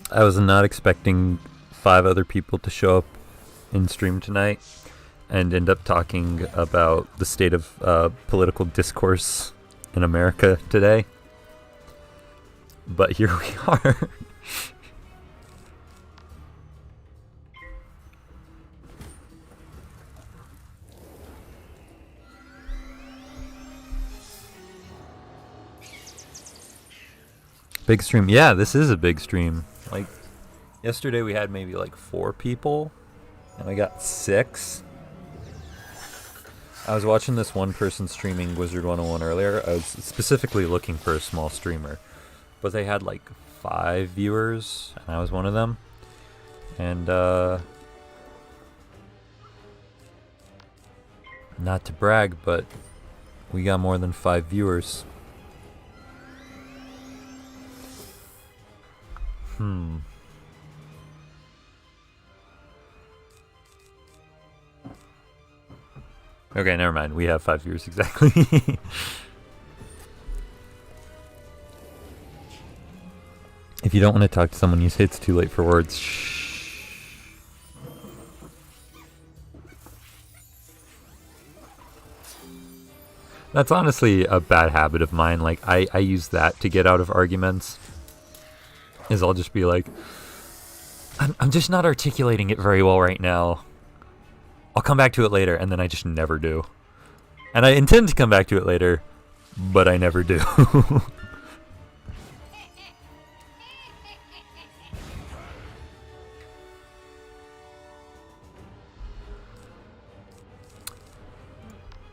I was not expecting 5 other people to show up in stream tonight and end up talking about the state of political discourse in America today. But here we are. Big stream. Yeah, this is a big stream. Like, yesterday we had maybe like 4 people, and we got 6. I was watching this one person streaming Wizard 101 earlier. I was specifically looking for a small streamer, but they had like 5 viewers, and I was one of them. And not to brag, but we got more than 5 viewers. Okay, never mind. We have 5 viewers exactly. If you don't want to talk to someone, you say it's too late for words. Shh. That's honestly a bad habit of mine. Like, I use that to get out of arguments. Is I'll just be like, I'm just not articulating it very well right now. I'll come back to it later, and then I just never do. And I intend to come back to it later, but I never do.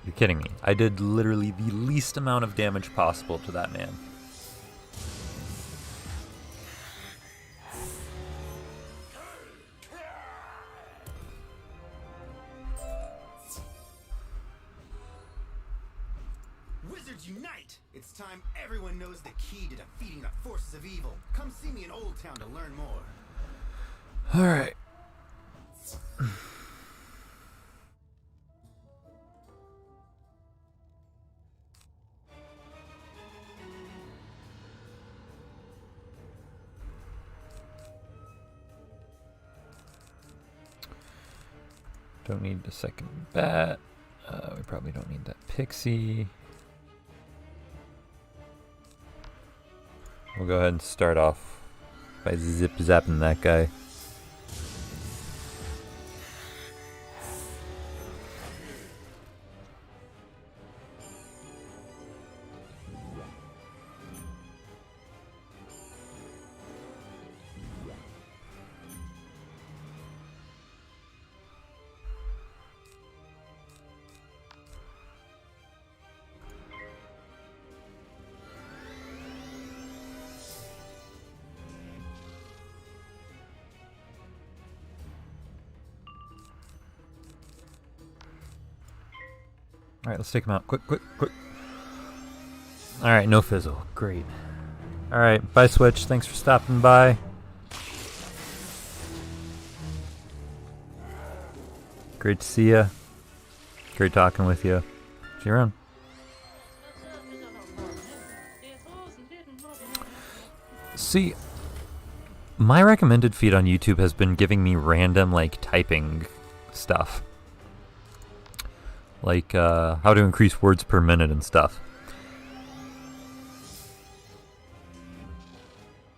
You're kidding me. I did literally the least amount of damage possible to that man. Wizards unite! It's time everyone knows the key to defeating the forces of evil. Come see me in Old Town to learn more. Alright. Don't need the second bat. We probably don't need that pixie. We'll go ahead and start off by zip-zapping that guy. Alright, let's take him out. Quick, quick, quick. Alright, no fizzle. Great. Alright, bye Switch. Thanks for stopping by. Great to see ya. Great talking with you. See you around. See, my recommended feed on YouTube has been giving me random, like, typing stuff. Like, how to increase words per minute and stuff.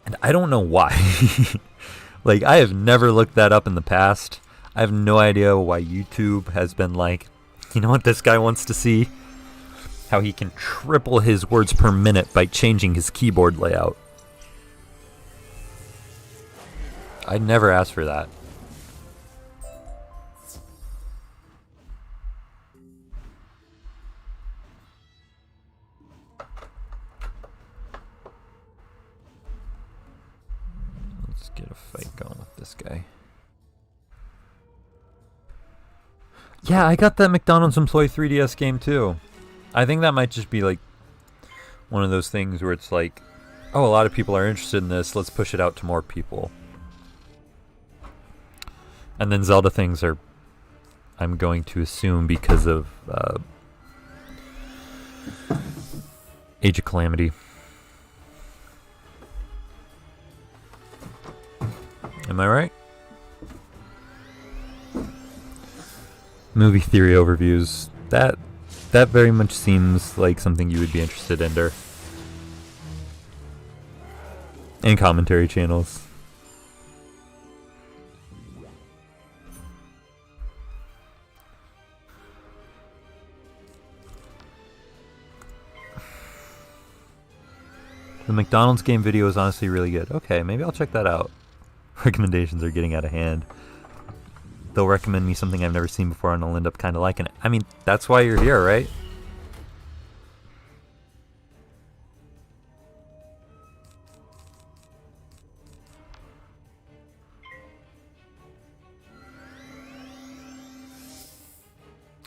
And I don't know why. Like, I have never looked that up in the past. I have no idea why YouTube has been like, you know what this guy wants to see? How he can triple his words per minute by changing his keyboard layout. I'd never asked for that. Get a fight going with this guy. Yeah, I got that McDonald's Employee 3DS game too. I think that might just be like one of those things where it's like, oh, a lot of people are interested in this, let's push it out to more people. And then Zelda things are, I'm going to assume, because of Age of Calamity. Am I right? Movie theory overviews. That very much seems like something you would be interested in, Der. And commentary channels. The McDonald's game video is honestly really good. Okay, maybe I'll check that out. Recommendations are getting out of hand. They'll recommend me something I've never seen before and I'll end up kind of liking it. I mean, that's why you're here, right?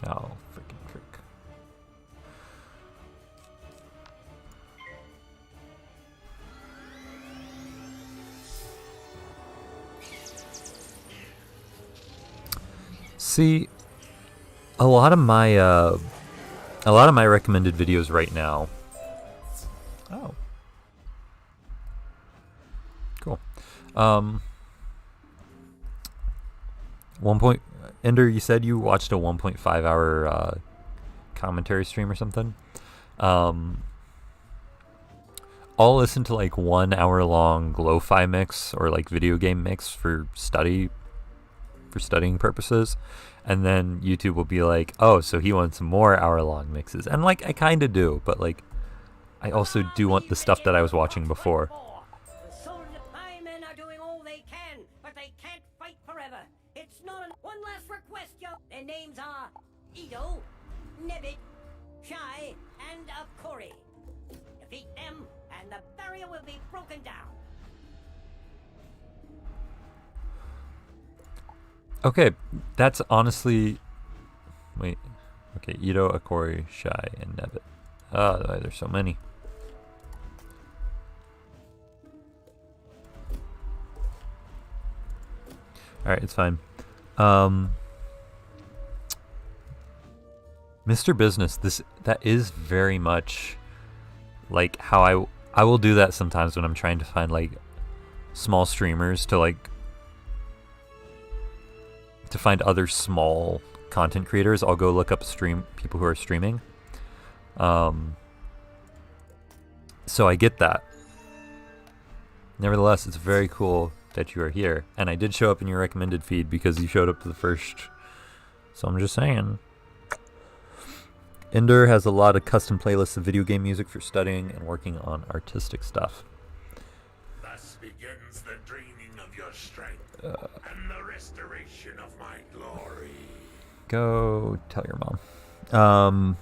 Oh, freaking trick. See, a lot of my recommended videos right now. Oh, cool. Ender, you said you watched a 1.5 hour commentary stream or something. I'll listen to like 1 hour long lo-fi mix or like video game mix for studying purposes, and then YouTube will be like, oh, so he wants more hour-long mixes, and like I kind of do, but like I also do want the stuff that I was watching before. The soldiers of my men are doing all they can, but they can't fight forever. It's not one last request, yo. Their names are Edo, Nebbit, Shy, and Akori. Defeat them, and the barrier will be broken down. Okay, that's honestly... Wait. Okay, Ito, Akori, Shy, and Nebbit. There's so many. Alright, it's fine. Mr. Business, that is very much like how I will do that sometimes when I'm trying to find like small streamers to find other small content creators. I'll go look up people who are streaming. So I get that. Nevertheless, it's very cool that you are here, and I did show up in your recommended feed because you showed up to the first. So I'm just saying. Ender has a lot of custom playlists of video game music for studying and working on artistic stuff. Thus begins the draining of your strength and the restoration of my glory. Go tell your mom.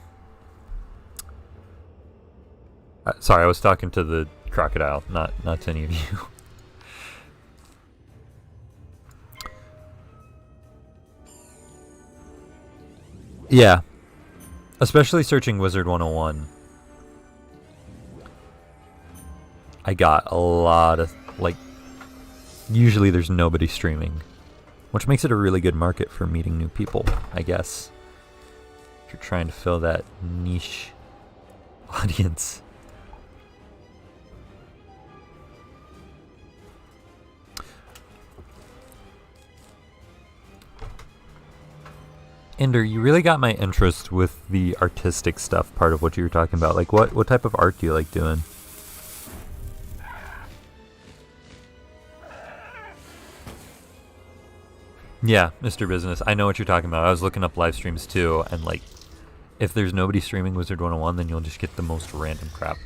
Sorry, I was talking to the crocodile, not to any of you. Yeah. Especially searching Wizard 101. I got a lot of, usually there's nobody streaming. Which makes it a really good market for meeting new people, I guess. If you're trying to fill that niche audience. Ender, you really got my interest with the artistic stuff part of what you were talking about. Like, what type of art do you like doing? Yeah, Mr. Business, I know what you're talking about. I was looking up live streams too, and like, if there's nobody streaming Wizard 101, then you'll just get the most random crap.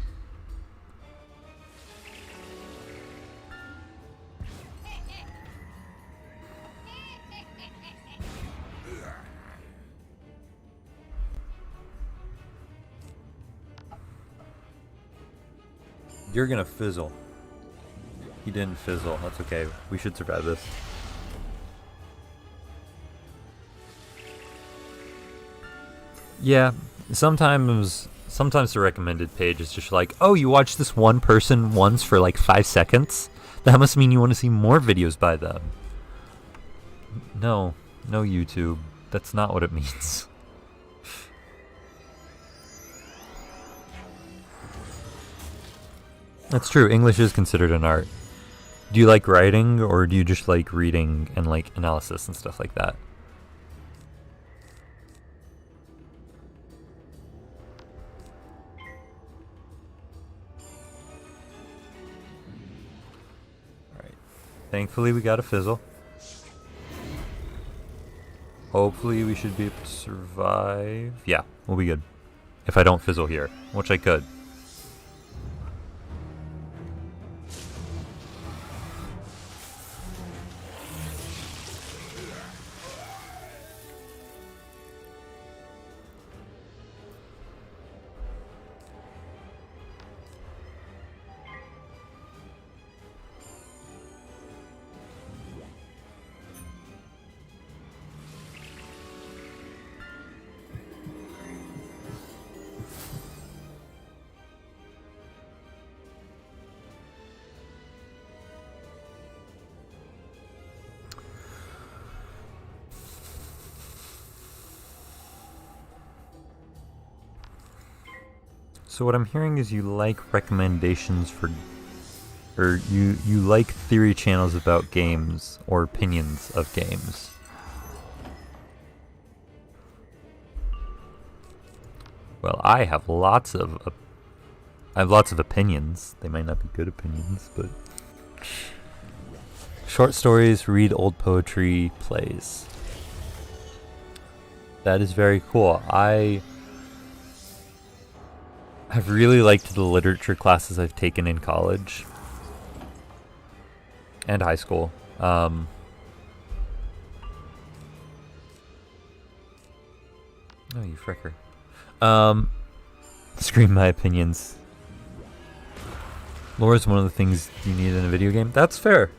You're gonna fizzle. He didn't fizzle. That's okay. We should survive this. Yeah, sometimes the recommended page is just like, oh, you watched this one person once for like 5 seconds? That must mean you want to see more videos by them. No, YouTube. That's not what it means. That's true. English is considered an art. Do you like writing, or do you just like reading and like analysis and stuff like that? Alright. Thankfully we got a fizzle. Hopefully we should be able to survive. Yeah, we'll be good. If I don't fizzle here, which I could. So what I'm hearing is you like recommendations for, or you like theory channels about games or opinions of games. Well, I have lots of opinions. They might not be good opinions, but short stories, read old poetry, plays. That is very cool. I've really liked the literature classes I've taken in college and high school. Oh, you fricker. Scream my opinions. Lore is one of the things you need in a video game. That's fair.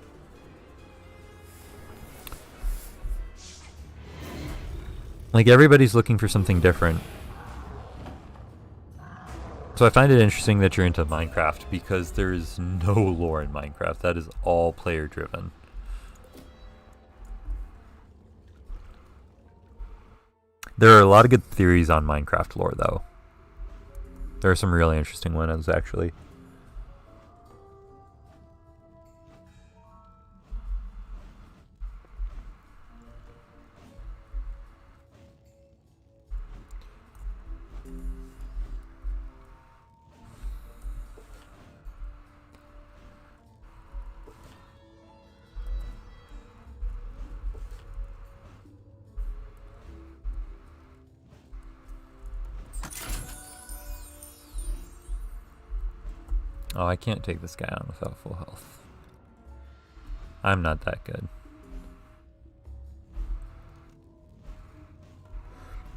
Like, everybody's looking for something different. So I find it interesting that you're into Minecraft, because there is no lore in Minecraft. That is all player driven. There are a lot of good theories on Minecraft lore, though. There are some really interesting ones, actually. Oh, I can't take this guy on without full health. I'm not that good.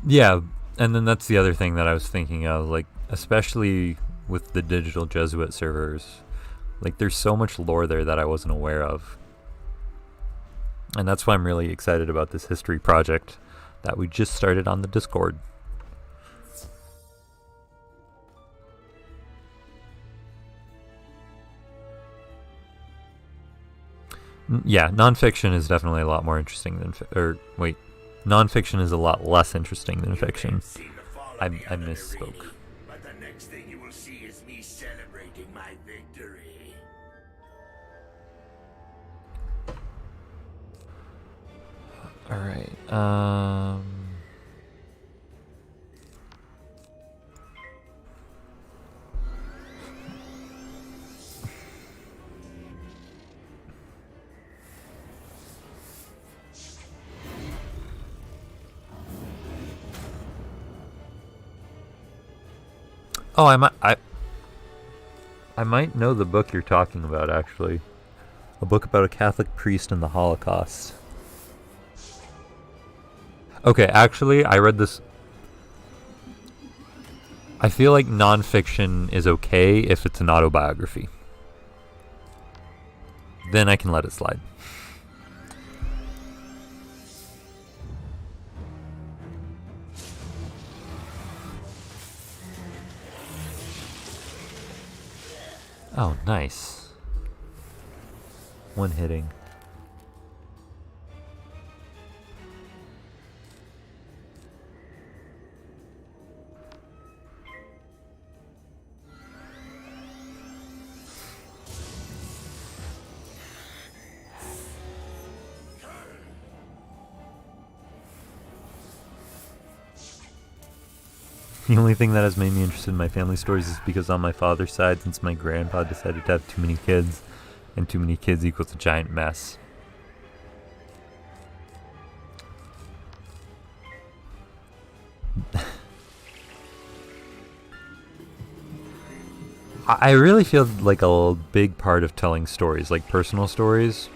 Yeah, and then that's the other thing that I was thinking of, like, especially with the digital Jesuit servers. Like, there's so much lore there that I wasn't aware of. And that's why I'm really excited about this history project that we just started on the Discord. Yeah, nonfiction is definitely a lot more interesting than nonfiction is a lot less interesting than fiction. I misspoke. But the next thing you will see is me celebrating my victory. All right. Oh, I might know the book you're talking about, actually. A book about a Catholic priest in the Holocaust. Okay, actually, I read this. I feel like nonfiction is okay if it's an autobiography. Then I can let it slide. Oh, nice. One hitting. The only thing that has made me interested in my family stories is because on my father's side, since my grandpa decided to have too many kids, and too many kids equals a giant mess. I really feel like a big part of telling stories, like personal stories,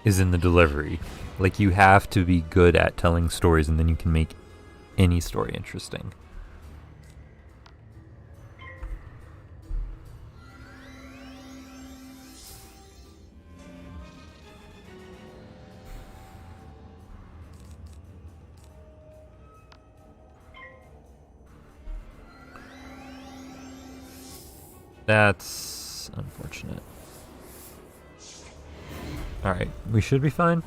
is in the delivery. Like, you have to be good at telling stories, and then you can make any story interesting. That's unfortunate. Alright, we should be fine.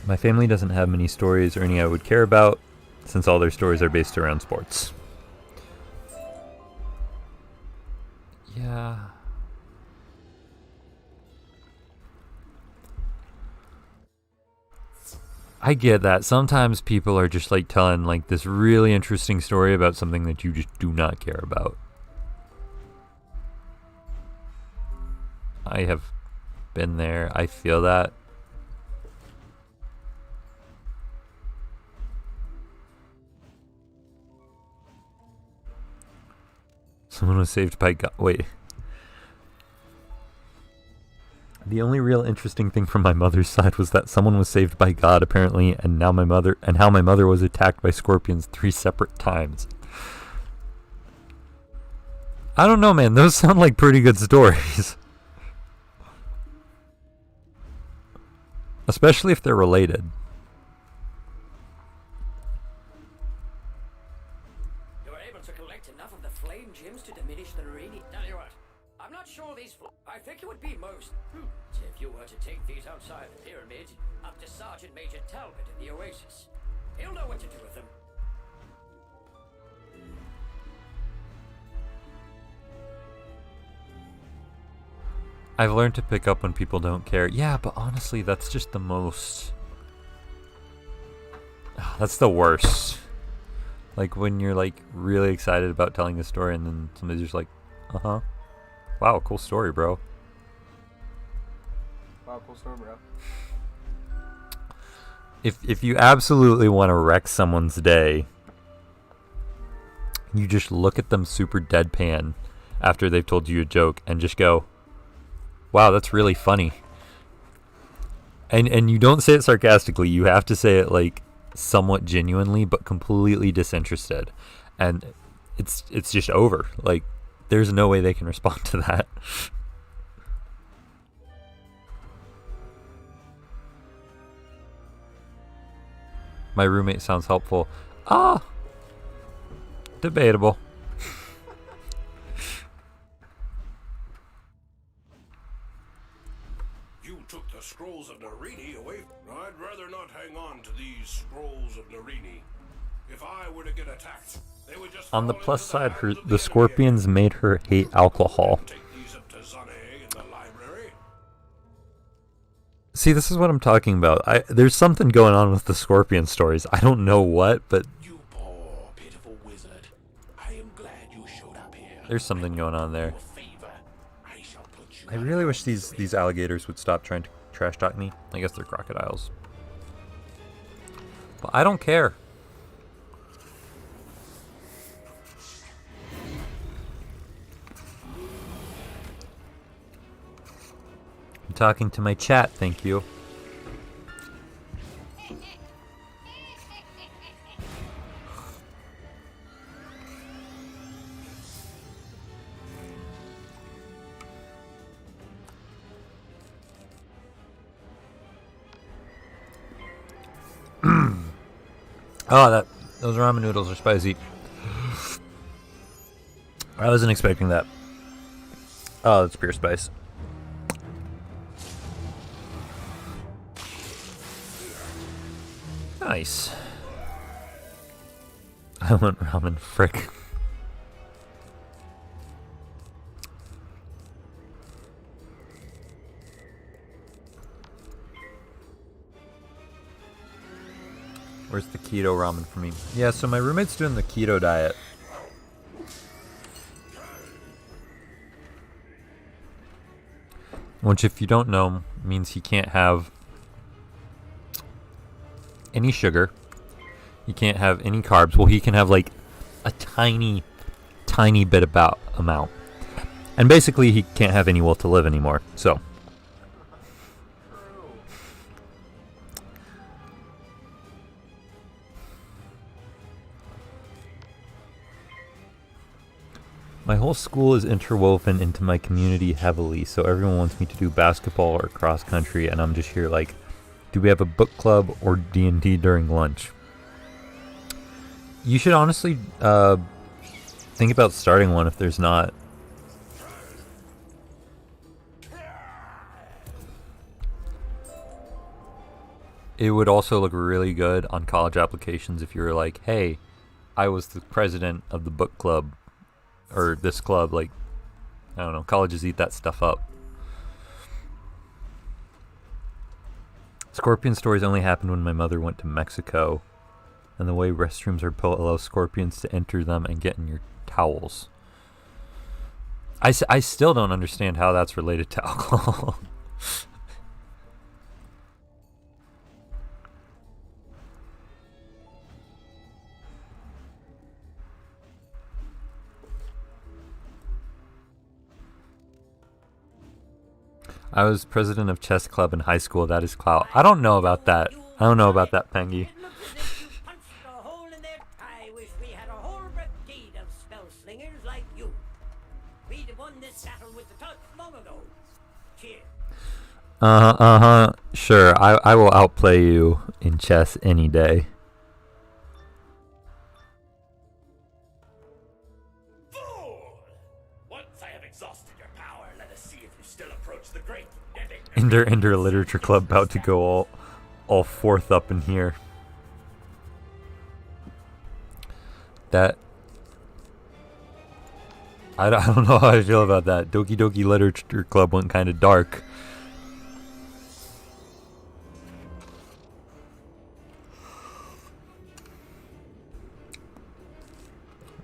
My family doesn't have many stories or any I would care about, since all their stories are based around sports. Yeah. I get that. Sometimes people are just like telling like this really interesting story about something that you just do not care about. I have been there. I feel that. Someone was saved by God. Wait. The only real interesting thing from my mother's side was that someone was saved by God, apparently, and how my mother was attacked by scorpions 3 separate times. I don't know, man. Those sound like pretty good stories. Especially if they're related. You were able to collect enough of the flame gems to diminish the radiant. Tell you what, I'm not sure these. I think it would be most. If you were to take these outside the pyramid, up to Sergeant Major Talbot in the Oasis, he'll know what to do with them. I've learned to pick up when people don't care. Yeah, but honestly, that's just the most... That's the worst. Like, when you're, like, really excited about telling a story and then somebody's just like, uh-huh. Wow, cool story, bro. Wow, cool story, bro. If you absolutely want to wreck someone's day, you just look at them super deadpan after they've told you a joke and just go, wow, that's really funny. And you don't say it sarcastically. You have to say it like somewhat genuinely, but completely disinterested. And it's just over. Like, there's no way they can respond to that. My roommate sounds helpful. Debatable. You took the scrolls of Narini away. I'd rather not hang on to these scrolls of Narini. If I were to get attacked, they would just On the fall plus into side, hands of the scorpions made her hate alcohol. Take these up to Zane in the library. See, this is what I'm talking about. There's something going on with the scorpion stories. I don't know what, but You poor, pitiful wizard. I am glad you showed up here. there's something going on there. Do a favor. I shall put you I really wish these alligators would stop trying to trash talk me. I guess they're crocodiles. But I don't care. I'm talking to my chat, thank you. Oh, those ramen noodles are spicy. I wasn't expecting that. Oh, that's pure spice. Nice. I want ramen, frick. Where's the keto ramen for me? Yeah, so my roommate's doing the keto diet. Which, if you don't know, means he can't have any sugar. He can't have any carbs. Well, he can have like a tiny bit amount. And basically, he can't have any will to live anymore. So. My whole school is interwoven into my community heavily, so everyone wants me to do basketball or cross country, and I'm just here like, do we have a book club or D&D during lunch? You should honestly think about starting one if there's not. It would also look really good on college applications if you were like, hey, I was the president of the book club. Or this club, like, I don't know, colleges eat that stuff up. Scorpion stories only happened when my mother went to Mexico, and the way restrooms are built allows scorpions to enter them and get in your towels. I still don't understand how that's related to alcohol. I was president of chess club in high school. That is clout. I don't know about that. I don't know about that, Pengy. It looks as if you punched a hole in their... I wish we had a whole brigade of spell slingers like you. We'd have won this battle with the touch long ago. Cheers. Sure, I will outplay you in chess any day. Fool! Once I have exhausted your power, let us see if you still approach the great. Ender Literature Club about to go all fourth up in here. That I don't know how I feel about that. Doki Doki Literature Club went kind of dark.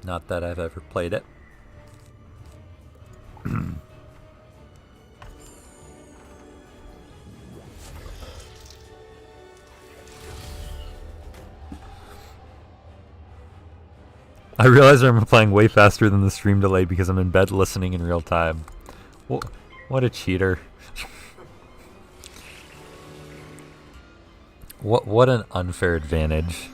Not that I've ever played it. I realize I'm playing way faster than the stream delay because I'm in bed listening in real time. What a cheater. What an unfair advantage.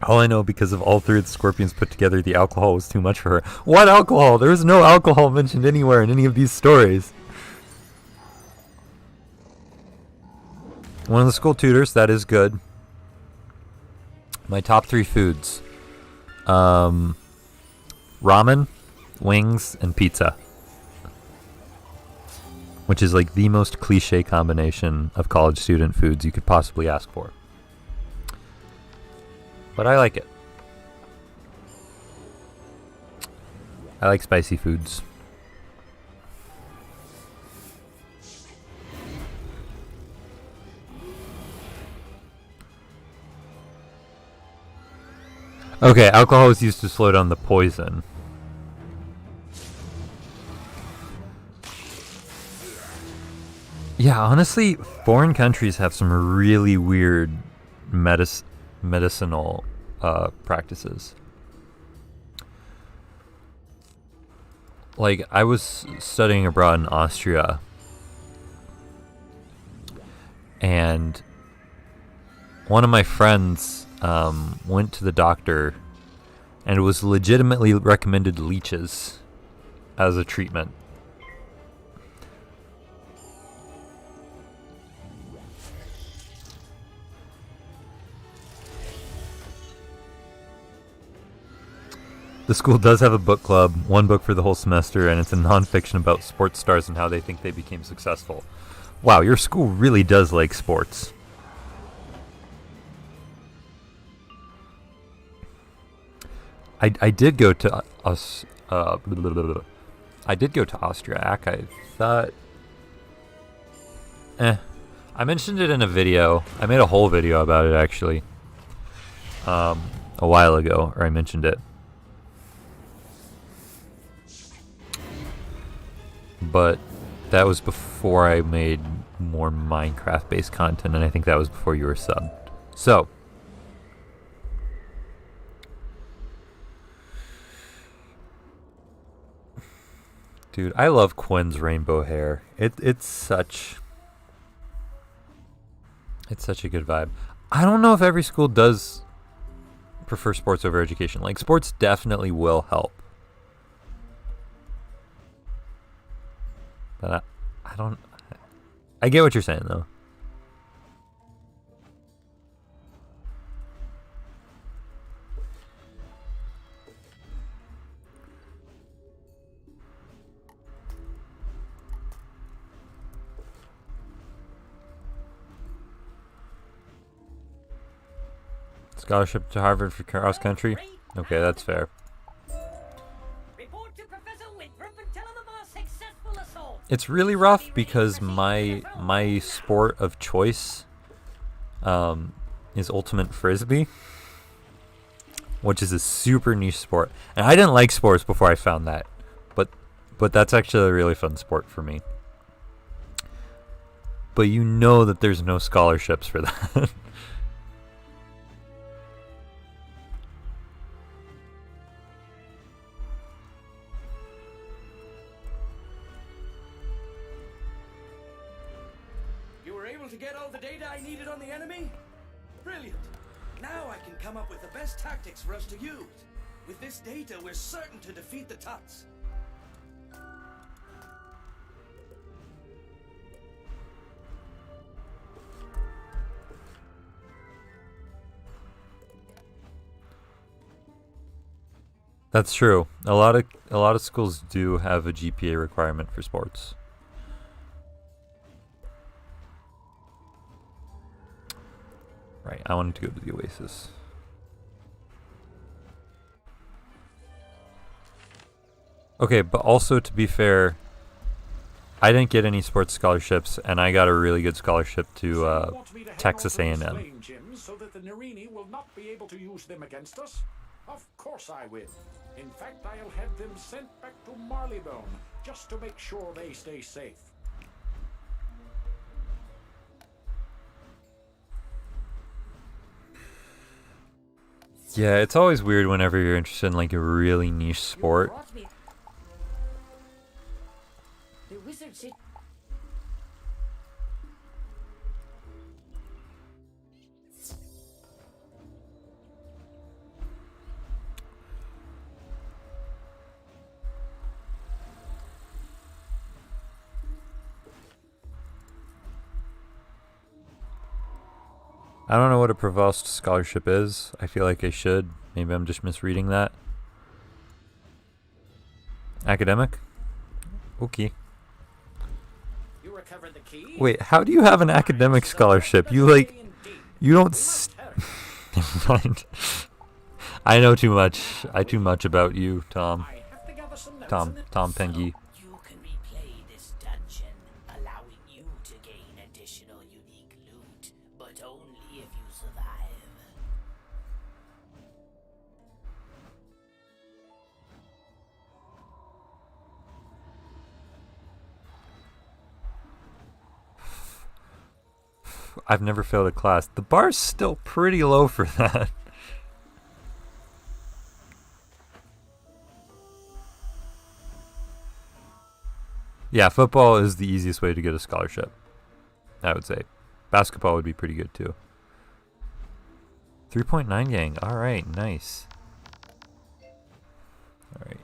All I know, because of all three of the scorpions put together, the alcohol was too much for her. What alcohol? There was no alcohol mentioned anywhere in any of these stories. One of the school tutors, that is good. My top 3 foods. Ramen, wings, and pizza. Which is like the most cliche combination of college student foods you could possibly ask for. But I like it. I like spicy foods. Okay, alcohol is used to slow down the poison. Yeah, honestly, foreign countries have some really weird medicinal practices. Like, I was studying abroad in Austria, and one of my friends went to the doctor and was legitimately recommended leeches as a treatment. The school does have a book club, one book for the whole semester, and it's a non-fiction about sports stars and how they think they became successful. Wow, your school really does like sports. I did go to I did go to Austria. I thought, I mentioned it in a video. I made a whole video about it actually, a while ago, or I mentioned it. But that was before I made more Minecraft-based content, and I think that was before you were subbed. So, dude, I love Quinn's rainbow hair. It's such a good vibe. I don't know if every school does prefer sports over education. Like, sports definitely will help. But I get what you're saying, though. Scholarship to Harvard for cross country? Okay, that's fair. It's really rough because my sport of choice is ultimate frisbee, which is a super niche sport. And I didn't like sports before I found that, but that's actually a really fun sport for me. but you know that there's no scholarships for that. You were able to get all the data I needed on the enemy? Brilliant. Now I can come up with the best tactics for us to use. With this data, we're certain to defeat the Tuts. That's true. A lot of schools do have a GPA requirement for sports. Right, I wanted to go to the Oasis. Okay, but also to be fair, I didn't get any sports scholarships, and I got a really good scholarship to Texas A&M. So that the Narini will not be able to use them against us? Of course I will. In fact, I'll have them sent back to Marleybone, just to make sure they stay safe. Yeah, it's always weird whenever you're interested in like a really niche sport. The wizard said... I don't know what a Provost scholarship is. I feel like I should. Maybe I'm just misreading that. Academic? Okay. You recovered the key? Wait, how do you have an academic scholarship? You like, you don't. Never mind. I know too much. I too much about you, Tom. Tom Pengy. You can replay this dungeon, allowing you to gain additional unique loot, but only if you survive. I've never failed a class. The bar's still pretty low for that. Yeah, football is the easiest way to get a scholarship, I would say. Basketball would be pretty good too. 3.9 gang. All right, nice. All right.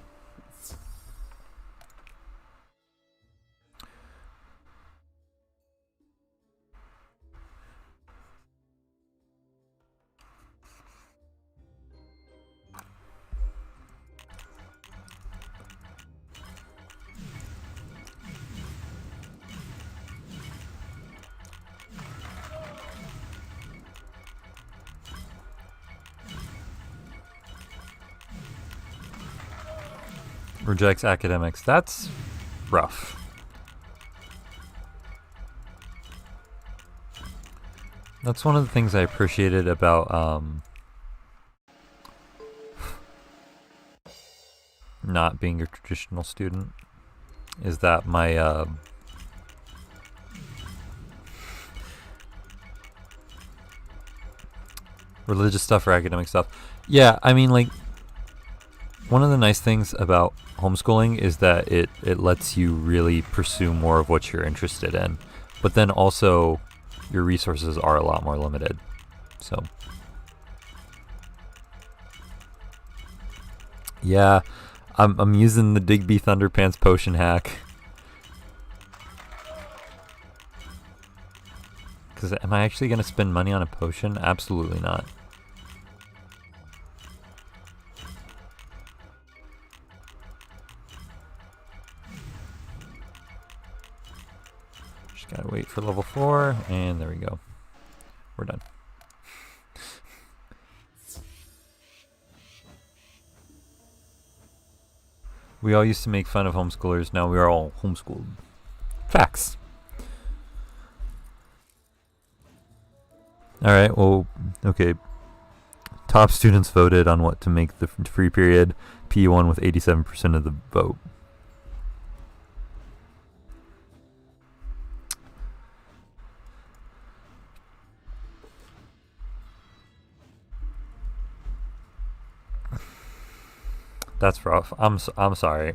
Rejects academics. That's rough. That's one of the things I appreciated about not being a traditional student, is that my religious stuff or academic stuff. Yeah, I mean, like, one of the nice things about homeschooling is that it lets you really pursue more of what you're interested in, but then also your resources are a lot more limited. So yeah, I'm using the Digby Thunderpants potion hack. Because am I actually going to spend money on a potion? Absolutely not. Gotta wait for level 4, and there we go. We're done. We all used to make fun of homeschoolers, now we are all homeschooled. Facts. Alright, well, okay. Top students voted on what to make the free period. P1 with 87% of the vote. That's rough. I'm sorry.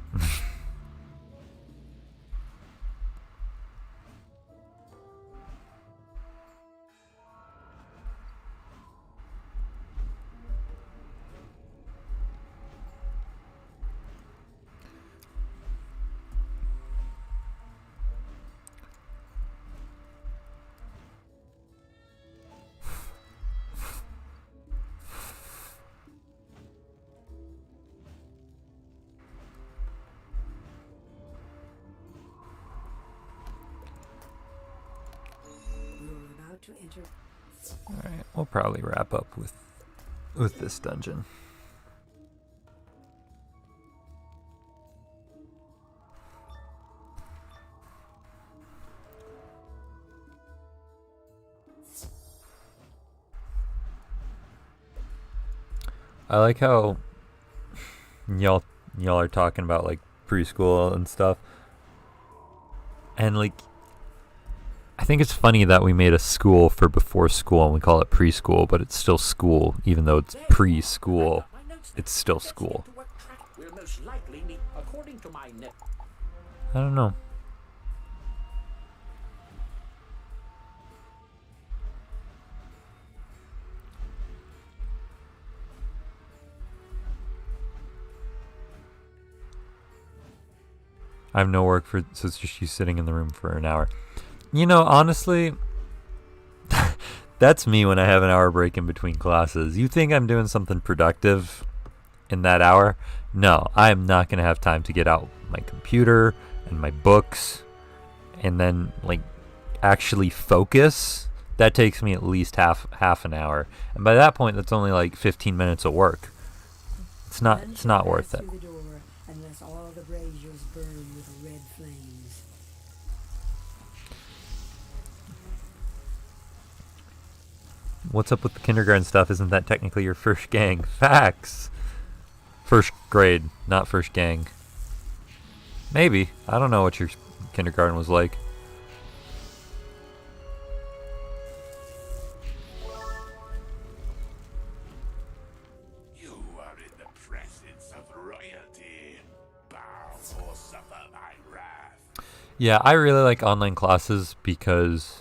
To enter. Alright, we'll probably wrap up with this dungeon. I like how y'all are talking about like preschool and stuff. And like I think it's funny that we made a school for before school and we call it preschool, but it's still school, even though it's preschool. It's still school. I don't know. I have no work for, so it's just she's sitting in the room for an hour. You know, honestly, that's me when I have an hour break in between classes. You think I'm doing something productive in that hour? No, I am not going to have time to get out my computer and my books and then, like, actually focus. That takes me at least half an hour. And by that point, that's only like 15 minutes of work. It's not worth it. Unless all the braziers burn with red flames. What's up with the kindergarten stuff? Isn't that technically your first gang? Facts. First grade, not first gang. Maybe. I don't know what your kindergarten was like. You are in the presence of royalty. Bow or suffer my wrath. Yeah, I really like online classes because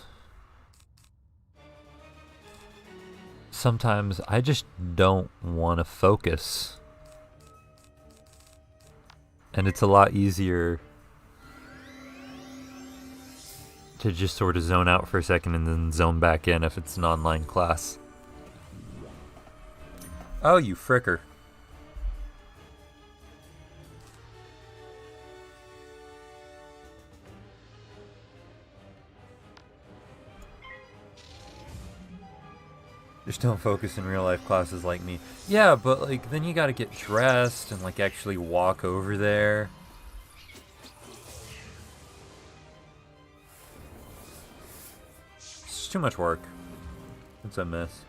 sometimes I just don't want to focus. And it's a lot easier to just sort of zone out for a second and then zone back in if it's an online class. Oh, you fricker. Just don't focus in real life classes like me. Yeah, but like then you gotta get dressed and like actually walk over there. It's too much work. It's a mess.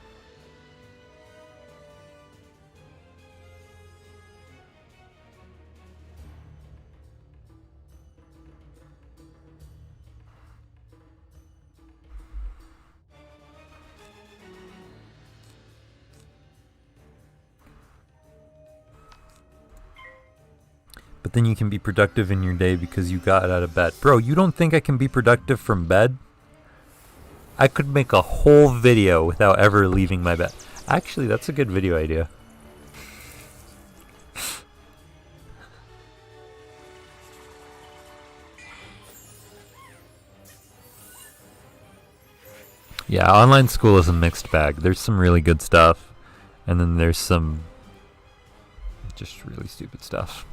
But then you can be productive in your day because you got out of bed. Bro, you don't think I can be productive from bed? I could make a whole video without ever leaving my bed. Actually, that's a good video idea. Yeah, online school is a mixed bag. There's some really good stuff, and then there's some just really stupid stuff.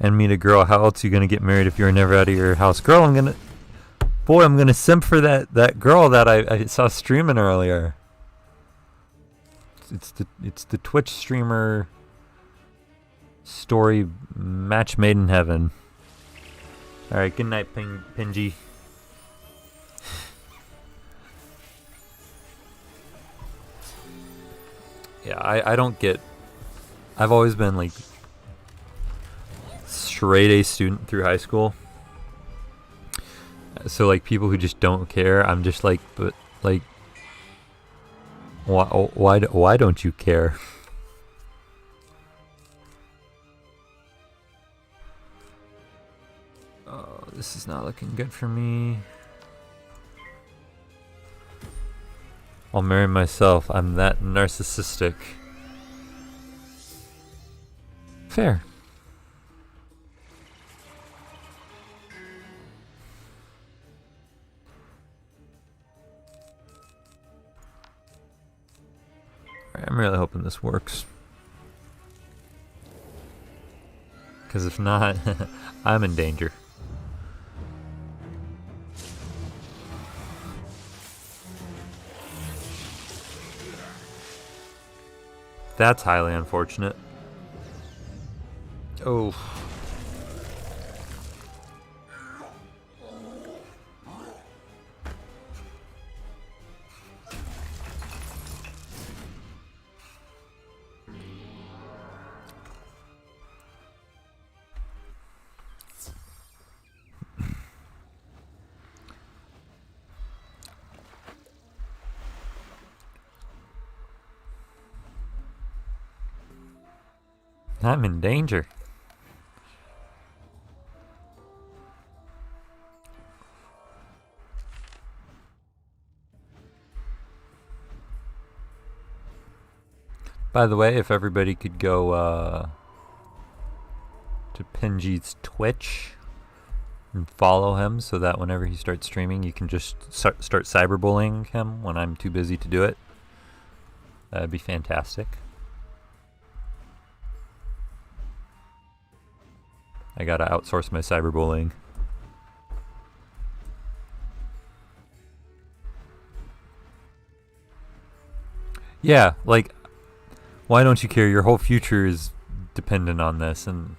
And meet a girl. How else are you gonna get married if you're never out of your house? Girl, I'm gonna simp for that girl that I saw streaming earlier. It's the Twitch streamer story match made in heaven. Alright, good night, Pingy. Yeah, I don't get... I've always been, like, straight A student through high school. So, like, people who just don't care, I'm just like, but, like, why don't you care? Oh, this is not looking good for me. I'll marry myself. I'm that narcissistic. Fair. Alright, I'm really hoping this works. Because if not, I'm in danger. That's highly unfortunate. Oh. I'm in danger. By the way, if everybody could go to Pinji's Twitch and follow him so that whenever he starts streaming you can just start cyberbullying him when I'm too busy to do it. That'd be fantastic. I gotta outsource my cyberbullying. Yeah, like, why don't you care? Your whole future is dependent on this, and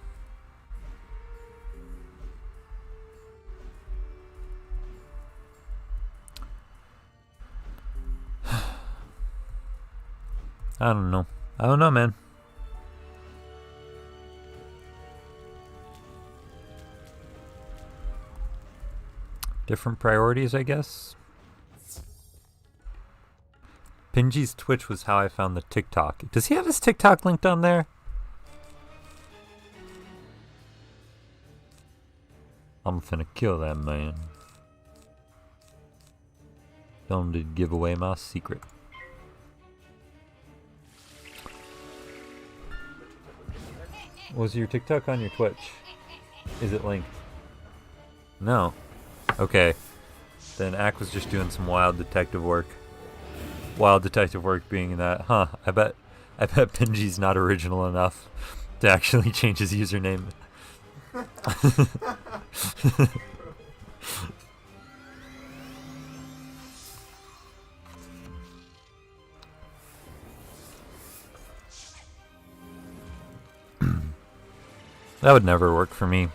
I don't know. I don't know, man. Different priorities, I guess. Pinji's Twitch was how I found the TikTok. Does he have his TikTok linked on there? I'm finna kill that man. Don't give away my secret. Was your TikTok on your Twitch? Is it linked? No. Okay. Then Ack was just doing some wild detective work. Wild detective work being that, I bet Pinji's not original enough to actually change his username. That would never work for me.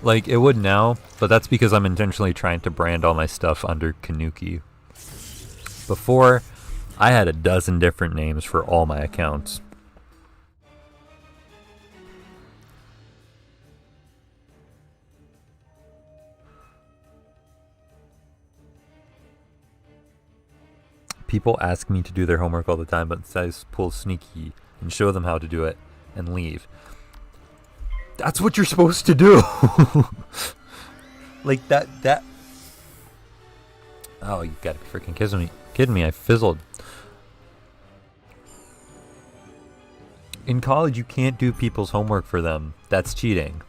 Like, it would now, but that's because I'm intentionally trying to brand all my stuff under KaNukei. Before, I had a dozen different names for all my accounts. People ask me to do their homework all the time, but I pull sneaky and show them how to do it and leave. That's what you're supposed to do. Like that. Oh, you gotta be freaking kidding me. I fizzled. In college, you can't do people's homework for them. That's cheating.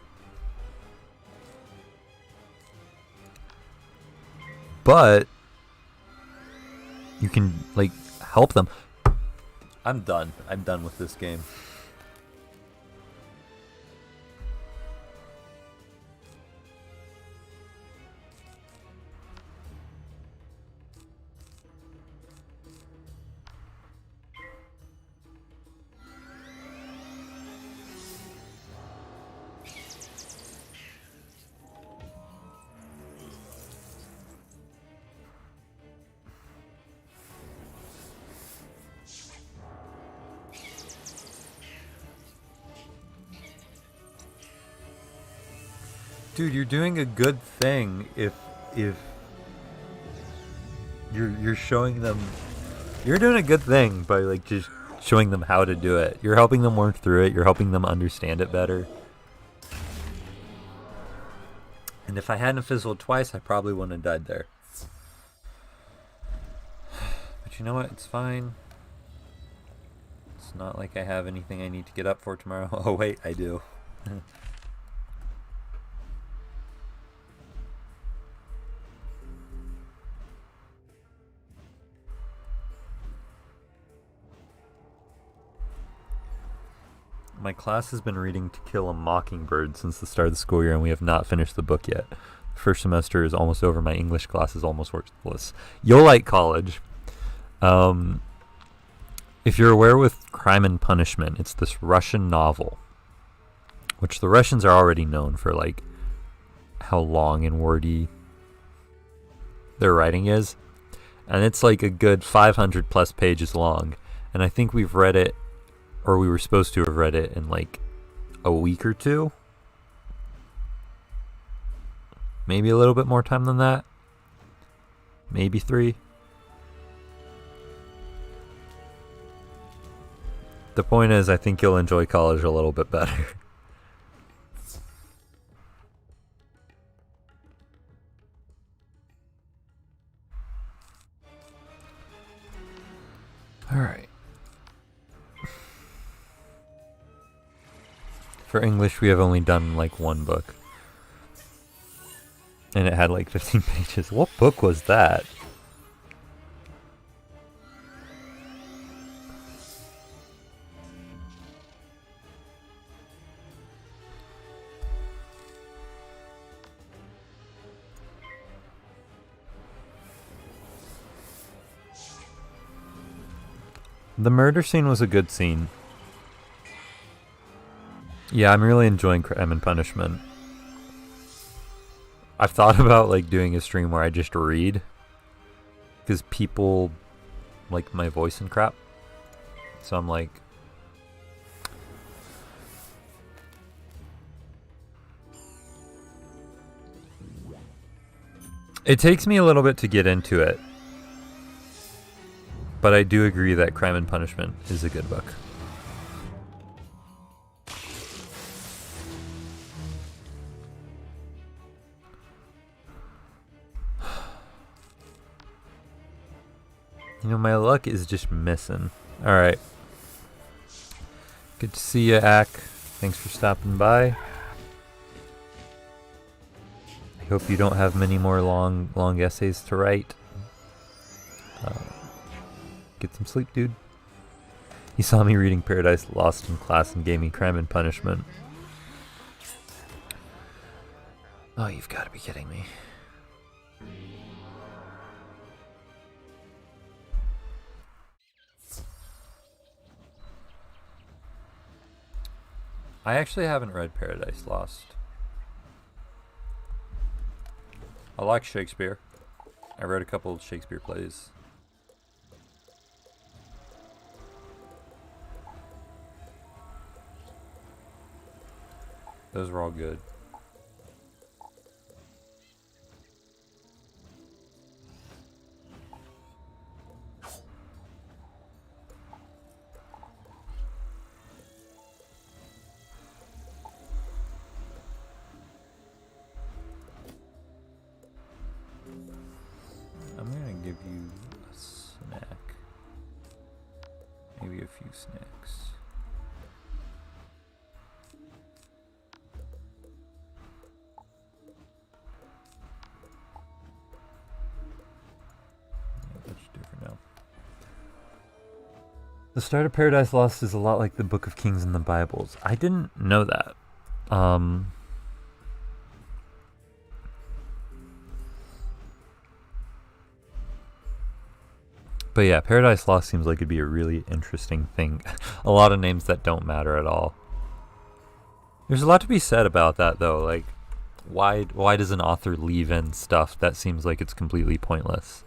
But you can, like, help them. I'm done. I'm done with this game. Dude, you're doing a good thing if you're showing them. You're doing a good thing by like just showing them how to do it. You're helping them work through it. You're helping them understand it better. And if I hadn't fizzled twice, I probably wouldn't have died there. But you know what? It's fine. It's not like I have anything I need to get up for tomorrow. Oh wait, I do. My class has been reading To Kill a Mockingbird since the start of the school year, and we have not finished the book yet. The first semester is almost over. My English class is almost worthless. You'll like college. If you're aware with Crime and Punishment, it's this Russian novel, which the Russians are already known for, like, how long and wordy their writing is. And it's like a good 500 plus pages long. And I think we've read it, or we were supposed to have read it in like a week or two. Maybe a little bit more time than that. Maybe 3. The point is, I think you'll enjoy college a little bit better. All right. For English, we have only done like 1 book. And it had like 15 pages. What book was that? The murder scene was a good scene. Yeah, I'm really enjoying Crime and Punishment. I've thought about like doing a stream where I just read, because people like my voice and crap. So I'm like, it takes me a little bit to get into it, but I do agree that Crime and Punishment is a good book. You know, my luck is just missing. Alright. Good to see you, Ak. Thanks for stopping by. I hope you don't have many more long essays to write. Get some sleep, dude. He saw me reading Paradise Lost in class and gave me Crime and Punishment. Oh, you've got to be kidding me. I actually haven't read Paradise Lost. I like Shakespeare. I read a couple of Shakespeare plays. Those were all good. I'm gonna give you a snack. Maybe a few snacks. The start of Paradise Lost is a lot like the Book of Kings in the Bibles. I didn't know that. But yeah, Paradise Lost seems like it'd be a really interesting thing. A lot of names that don't matter at all. There's a lot to be said about that, though. Like, why does an author leave in stuff that seems like it's completely pointless?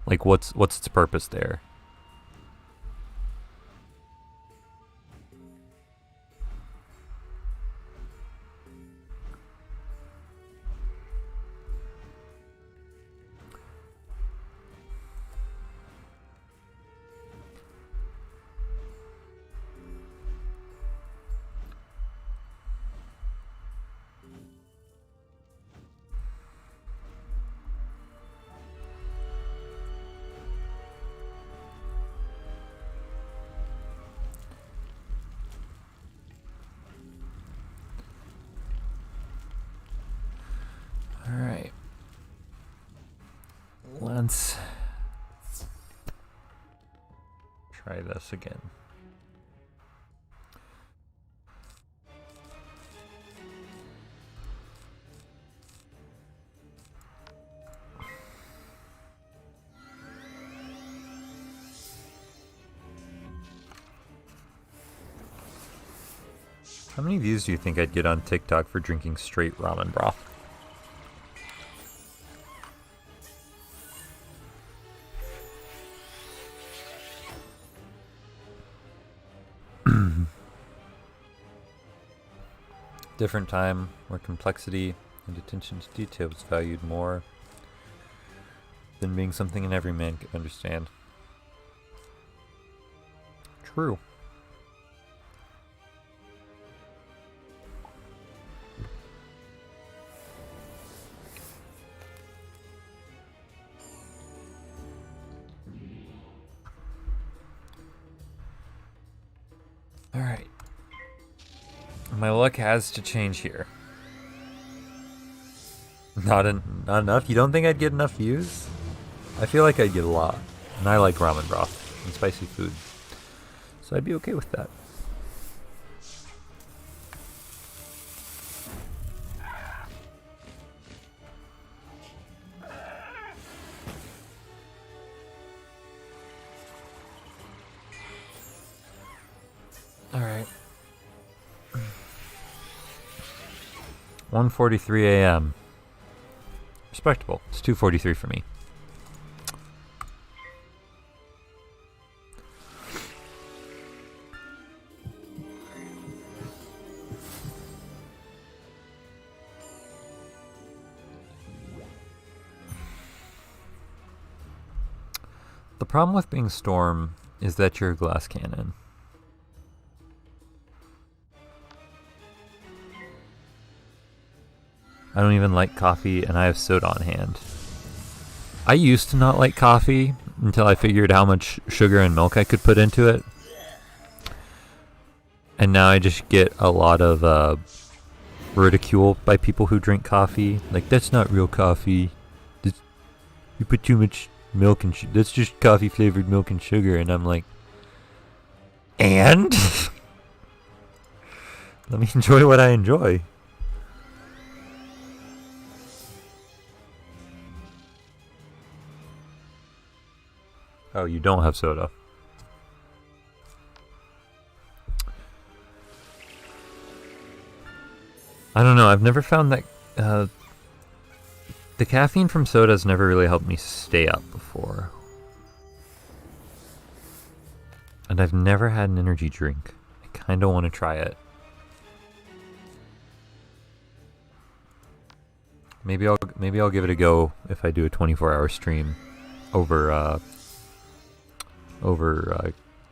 Like, what's its purpose there? Alright. Let's try this again. How many views do you think I'd get on TikTok for drinking straight ramen broth? Different time, where complexity and attention to detail was valued more than being something an every man could understand. True. Alright. My luck has to change here. Not enough? You don't think I'd get enough views? I feel like I'd get a lot. And I like ramen broth and spicy food. So I'd be okay with that. Alright. 1:43 a.m. Respectable. It's 2:43 for me. The problem with being Storm is that you're a glass cannon. I don't even like coffee, and I have soda on hand. I used to not like coffee until I figured how much sugar and milk I could put into it. And now I just get a lot of ridicule by people who drink coffee. Like, that's not real coffee. You put too much milk and that's just coffee flavored milk and sugar. And I'm like, and? Let me enjoy what I enjoy. Oh, you don't have soda. I don't know. I've never found that the caffeine from soda has never really helped me stay up before. And I've never had an energy drink. I kind of want to try it. Maybe I'll give it a go if I do a 24-hour stream over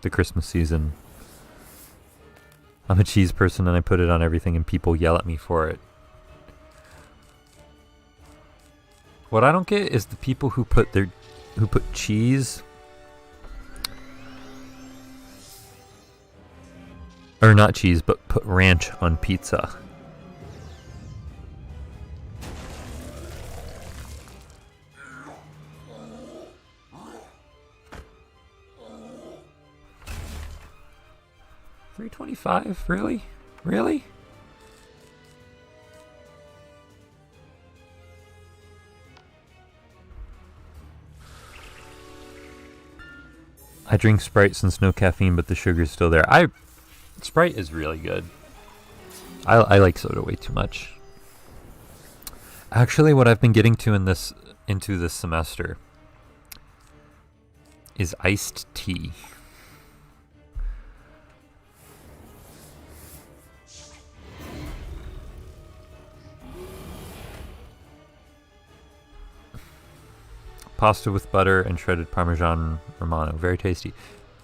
the Christmas season. I'm a cheese person and I put it on everything and people yell at me for it. What I don't get is the people who put cheese or not cheese but put ranch on pizza. $3.25? Really? Really? I drink Sprite since no caffeine, but the sugar's still there. Sprite is really good. I like soda way too much. Actually, what I've been getting to into this semester is iced tea. Pasta with butter and shredded Parmesan Romano. Very tasty.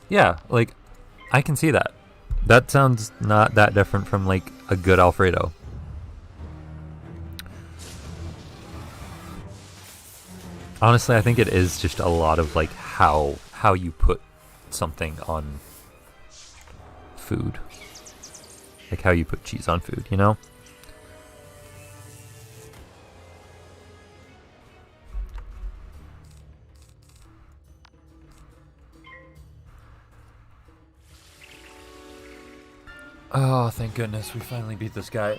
Yeah, like, I can see that. That sounds not that different from, like, a good Alfredo. Honestly, I think it is just a lot of, like, how you put something on food. Like, how you put cheese on food, you know? Oh, thank goodness we finally beat this guy.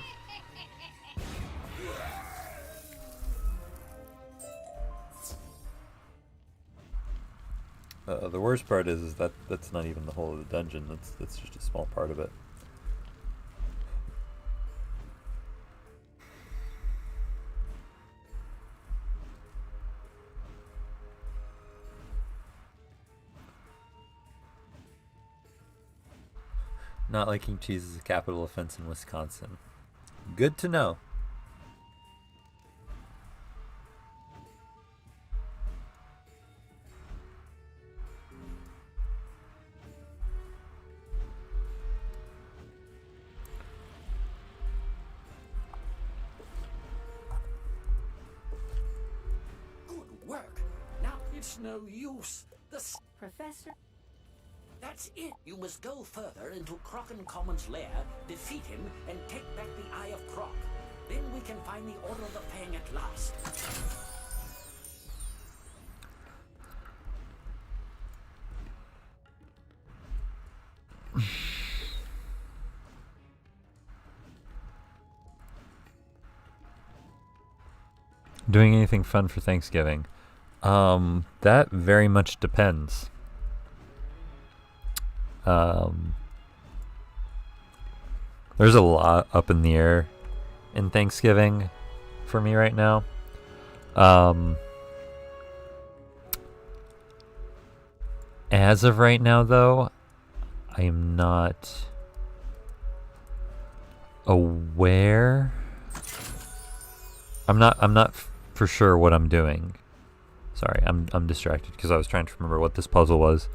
The worst part is that that's not even the whole of the dungeon. That's just a small part of it. Not liking cheese is a capital offense in Wisconsin. Good to know. Good work. Now it's no use. Professor? That's it. You must go further into Krokotop's lair, defeat him, and take back the Eye of Krok. Then we can find the Order of the Fang at last. Doing anything fun for Thanksgiving? That very much depends. There's a lot up in the air in Thanksgiving for me right now. As of right now, though, I am not aware. I'm not for sure what I'm doing. Sorry, I'm distracted because I was trying to remember what this puzzle was.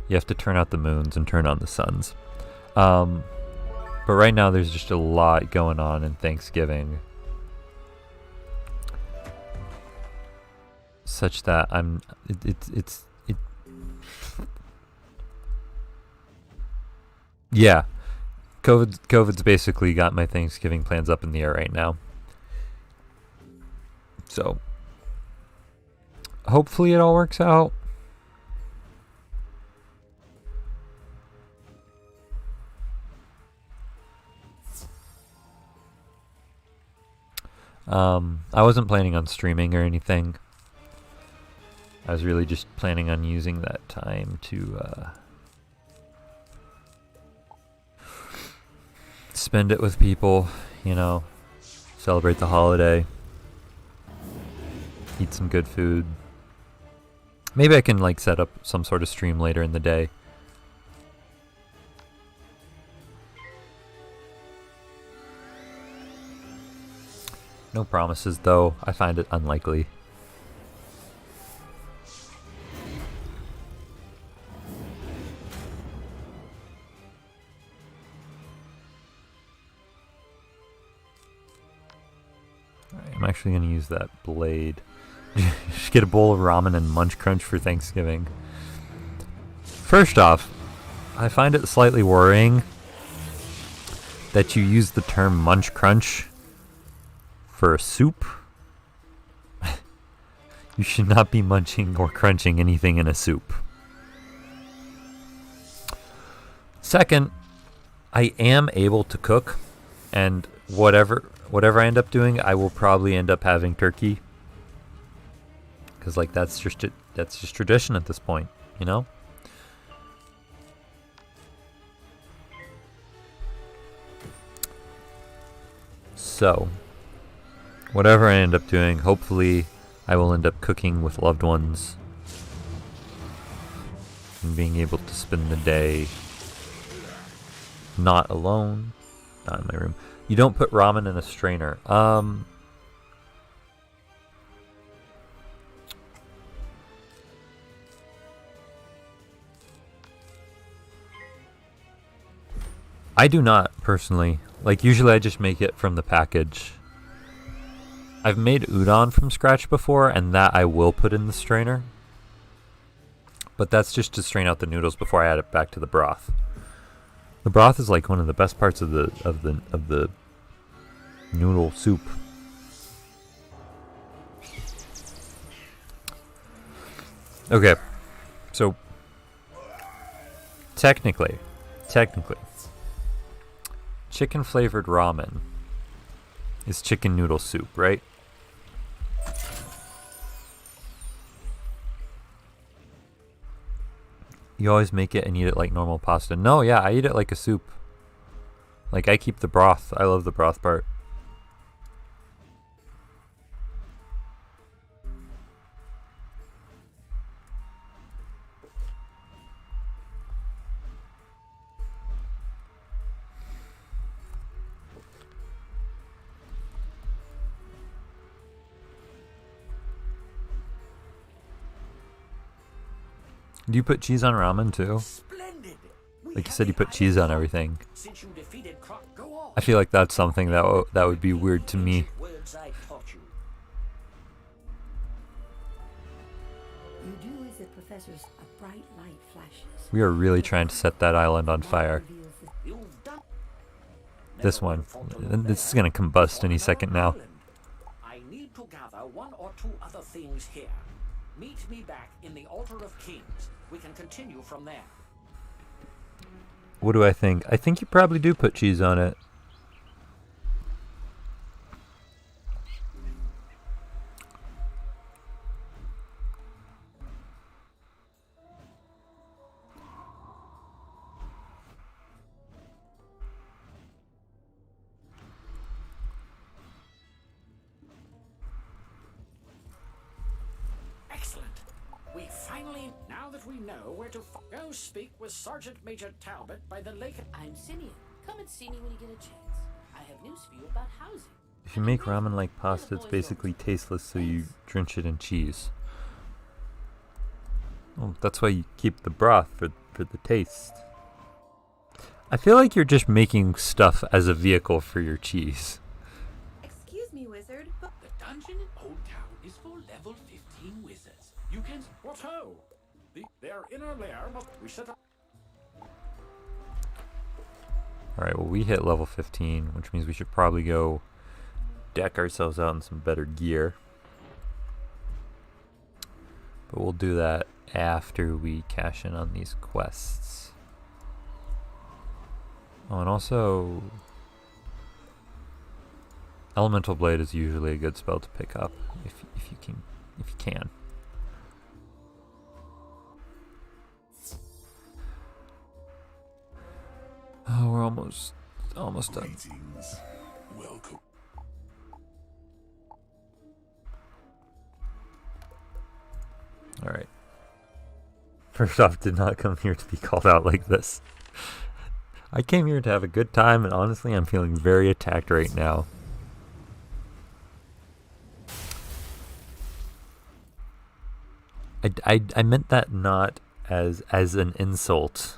You have to turn out the moons and turn on the suns. But right now there's just a lot going on in Thanksgiving, such that yeah, COVID's basically got my Thanksgiving plans up in the air right now. So hopefully it all works out. I wasn't planning on streaming or anything. I was really just planning on using that time to spend it with people, you know, celebrate the holiday, eat some good food. Maybe I can like set up some sort of stream later in the day. No promises, though. I find it unlikely. Alright, I'm actually going to use that blade. Just get a bowl of ramen and munch crunch for Thanksgiving. First off, I find it slightly worrying that you use the term munch crunch for a soup. You should not be munching or crunching anything in a soup. Second, I am able to cook, and whatever I end up doing, I will probably end up having turkey, because like that's just tradition at this point, you know. So whatever I end up doing, hopefully I will end up cooking with loved ones and being able to spend the day not alone, not in my room. You don't put ramen in a strainer. I do not, personally. Like, usually I just make it from the package. I've made udon from scratch before, and that I will put in the strainer. But that's just to strain out the noodles before I add it back to the broth. The broth is like one of the best parts of the noodle soup. Okay, so technically, chicken flavored ramen is chicken noodle soup, right? You always make it and eat it like normal pasta. No, yeah, I eat it like a soup. Like, I keep the broth. I love the broth part. Do you put cheese on ramen too? Splendid. Like you said, you put cheese on everything. Since you defeated go on. I feel like that's something that would be weird to me. Words I taught you. You do as the professor's a bright light flashes. We are really trying to set that island on fire. This one. This is going to combust any second now. I need to gather one or two other things here. Meet me back in the Altar of Kings. We can continue from there. What do I think? I think you probably do put cheese on it. Excellent. We finally, now that we know where to go speak with Sergeant Major Talbot by the lake. I'm Simeon. Come and see me when you get a chance. I have news for you about housing. If you make ramen like pasta, it's basically tasteless, so you drench it in cheese. Well, that's why you keep the broth for the taste. I feel like you're just making stuff as a vehicle for your cheese. Excuse me, wizard, but The dungeon in Old Town is for level 15 wizards. You can. What ho? Their inner lair must. We set up. Alright, well, we hit level 15, which means we should probably go deck ourselves out in some better gear. But we'll do that after we cash in on these quests. Oh, and also, Elemental Blade is usually a good spell to pick up if you can. Oh, we're almost done. Greetings. Welcome. Alright. First off, did not come here to be called out like this. I came here to have a good time, and honestly, I'm feeling very attacked right now. I meant that not as an insult,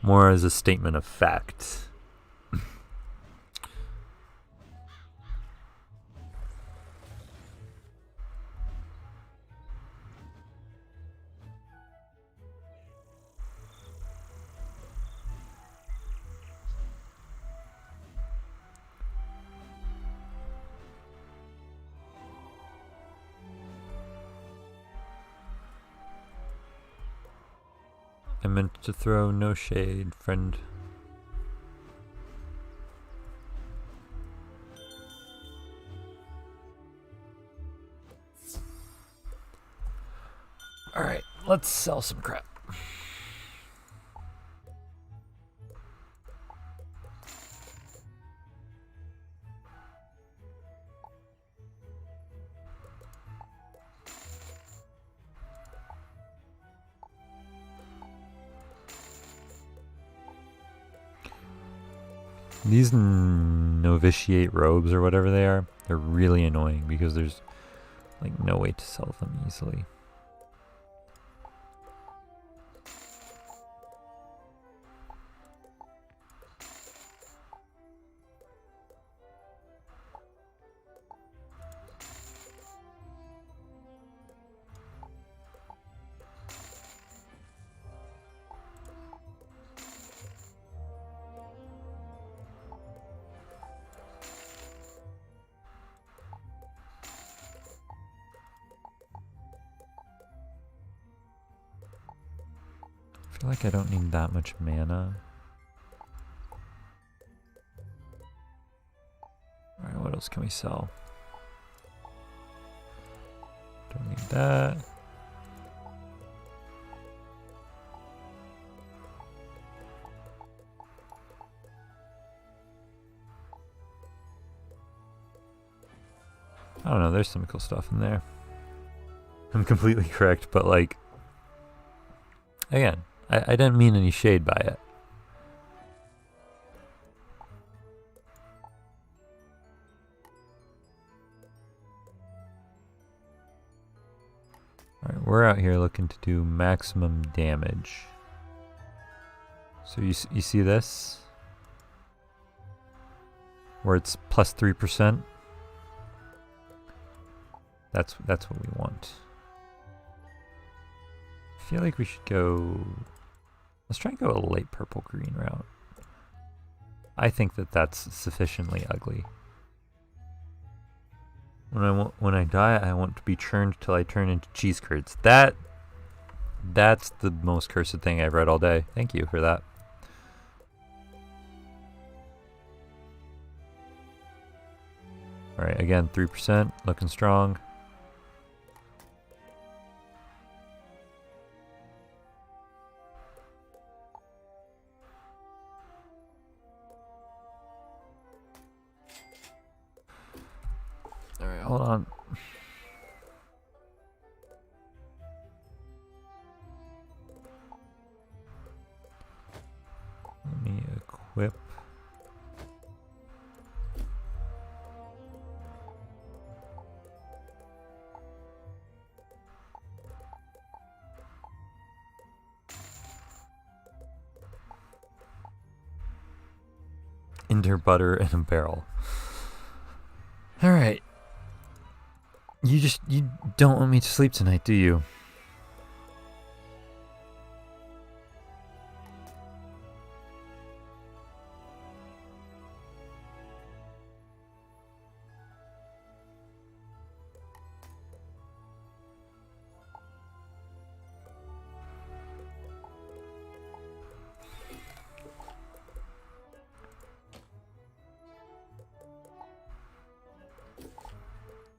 more as a statement of fact. I meant to throw no shade, friend. Alright, let's sell some crap. These novitiate robes or whatever they are, they're really annoying because there's like no way to sell them easily. I feel like I don't need that much mana. else can we sell? Don't need that. I don't know, there's some cool stuff in there. I'm completely correct, but like, again, I didn't mean any shade by it. Alright, we're out here looking to do maximum damage. So you see this? Where it's plus 3%? That's what we want. I feel like we should go... Let's try and go a light purple-green route. I think that that's sufficiently ugly. When I die, I want to be churned till I turn into cheese curds. That's the most cursed thing I've read all day. Thank you for that. Alright, again, 3%, looking strong. Alright, hold on. Let me equip. Ender butter in a barrel. Alright. You don't want me to sleep tonight, do you?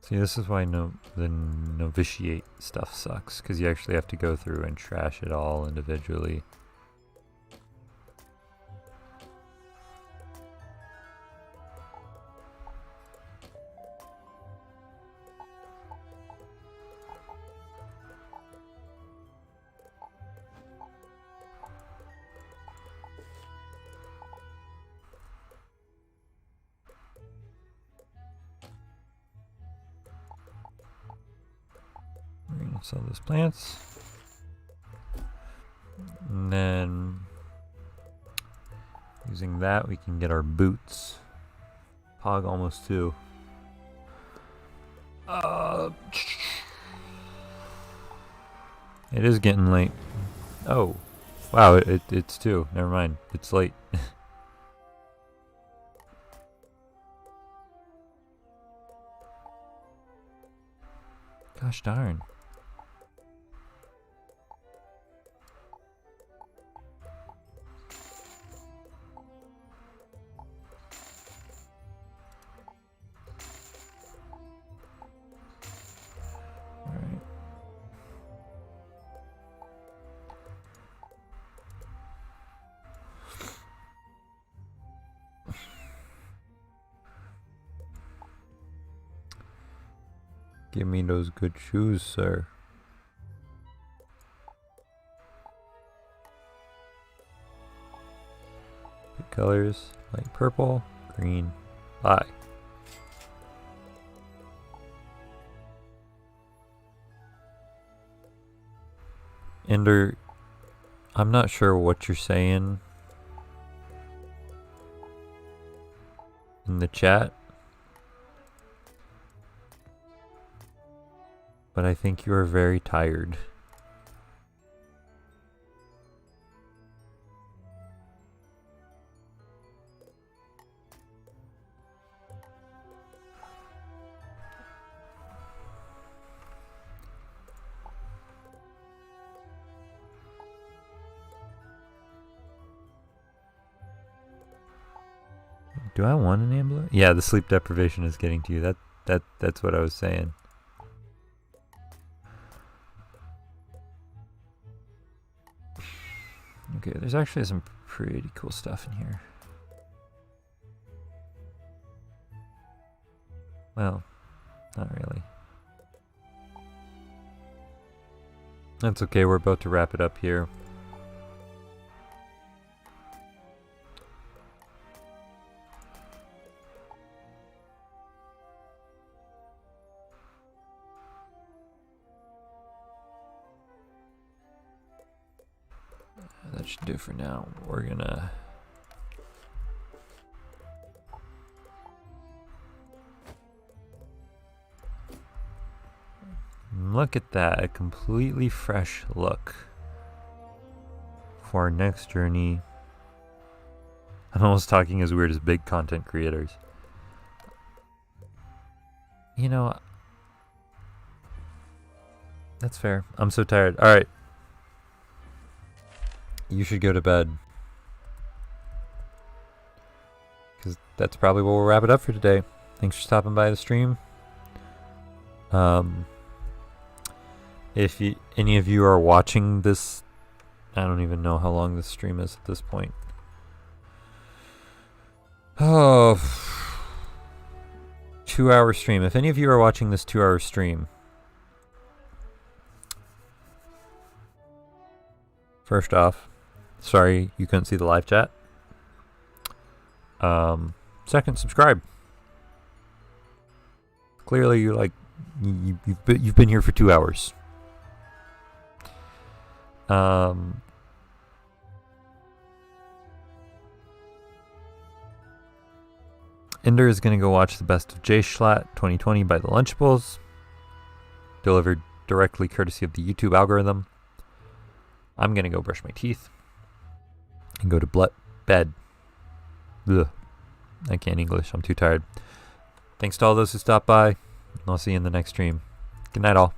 See, this is why the novitiate stuff sucks, because you actually have to go through and trash it all individually. Sell those plants. And then using that we can get our boots. Pog almost 2. It is getting late. Oh. Wow, it's 2. Never mind. It's late. Gosh darn. Give me those good shoes, sir. Good colors, light purple, green, buy. Ender, I'm not sure what you're saying in the chat, but I think you are very tired. Do I want an ambulance? Yeah, the sleep deprivation is getting to you. That's what I was saying. Okay, there's actually some pretty cool stuff in here. Well, not really. That's okay, we're about to wrap it up here. That should do it for now. We're gonna... Look at that, a completely fresh look for our next journey. I'm almost talking as weird as big content creators. You know, that's fair. I'm so tired. Alright. You should go to bed. Because that's probably what we'll wrap it up for today. Thanks for stopping by the stream. If any of you are watching this, I don't even know how long this stream is at this point. Oh, 2-hour stream. If any of you are watching this 2-hour stream, first off, sorry you couldn't see the live chat. Second, subscribe. Clearly, you're like you've been here for 2 hours. Ender is going to go watch the Best of J Schlatt 2020 by the Lunchables, delivered directly courtesy of the YouTube algorithm. I'm going to go brush my teeth and go to bed. Ugh. I can't English. I'm too tired. Thanks to all those who stopped by. I'll see you in the next stream. Good night, all.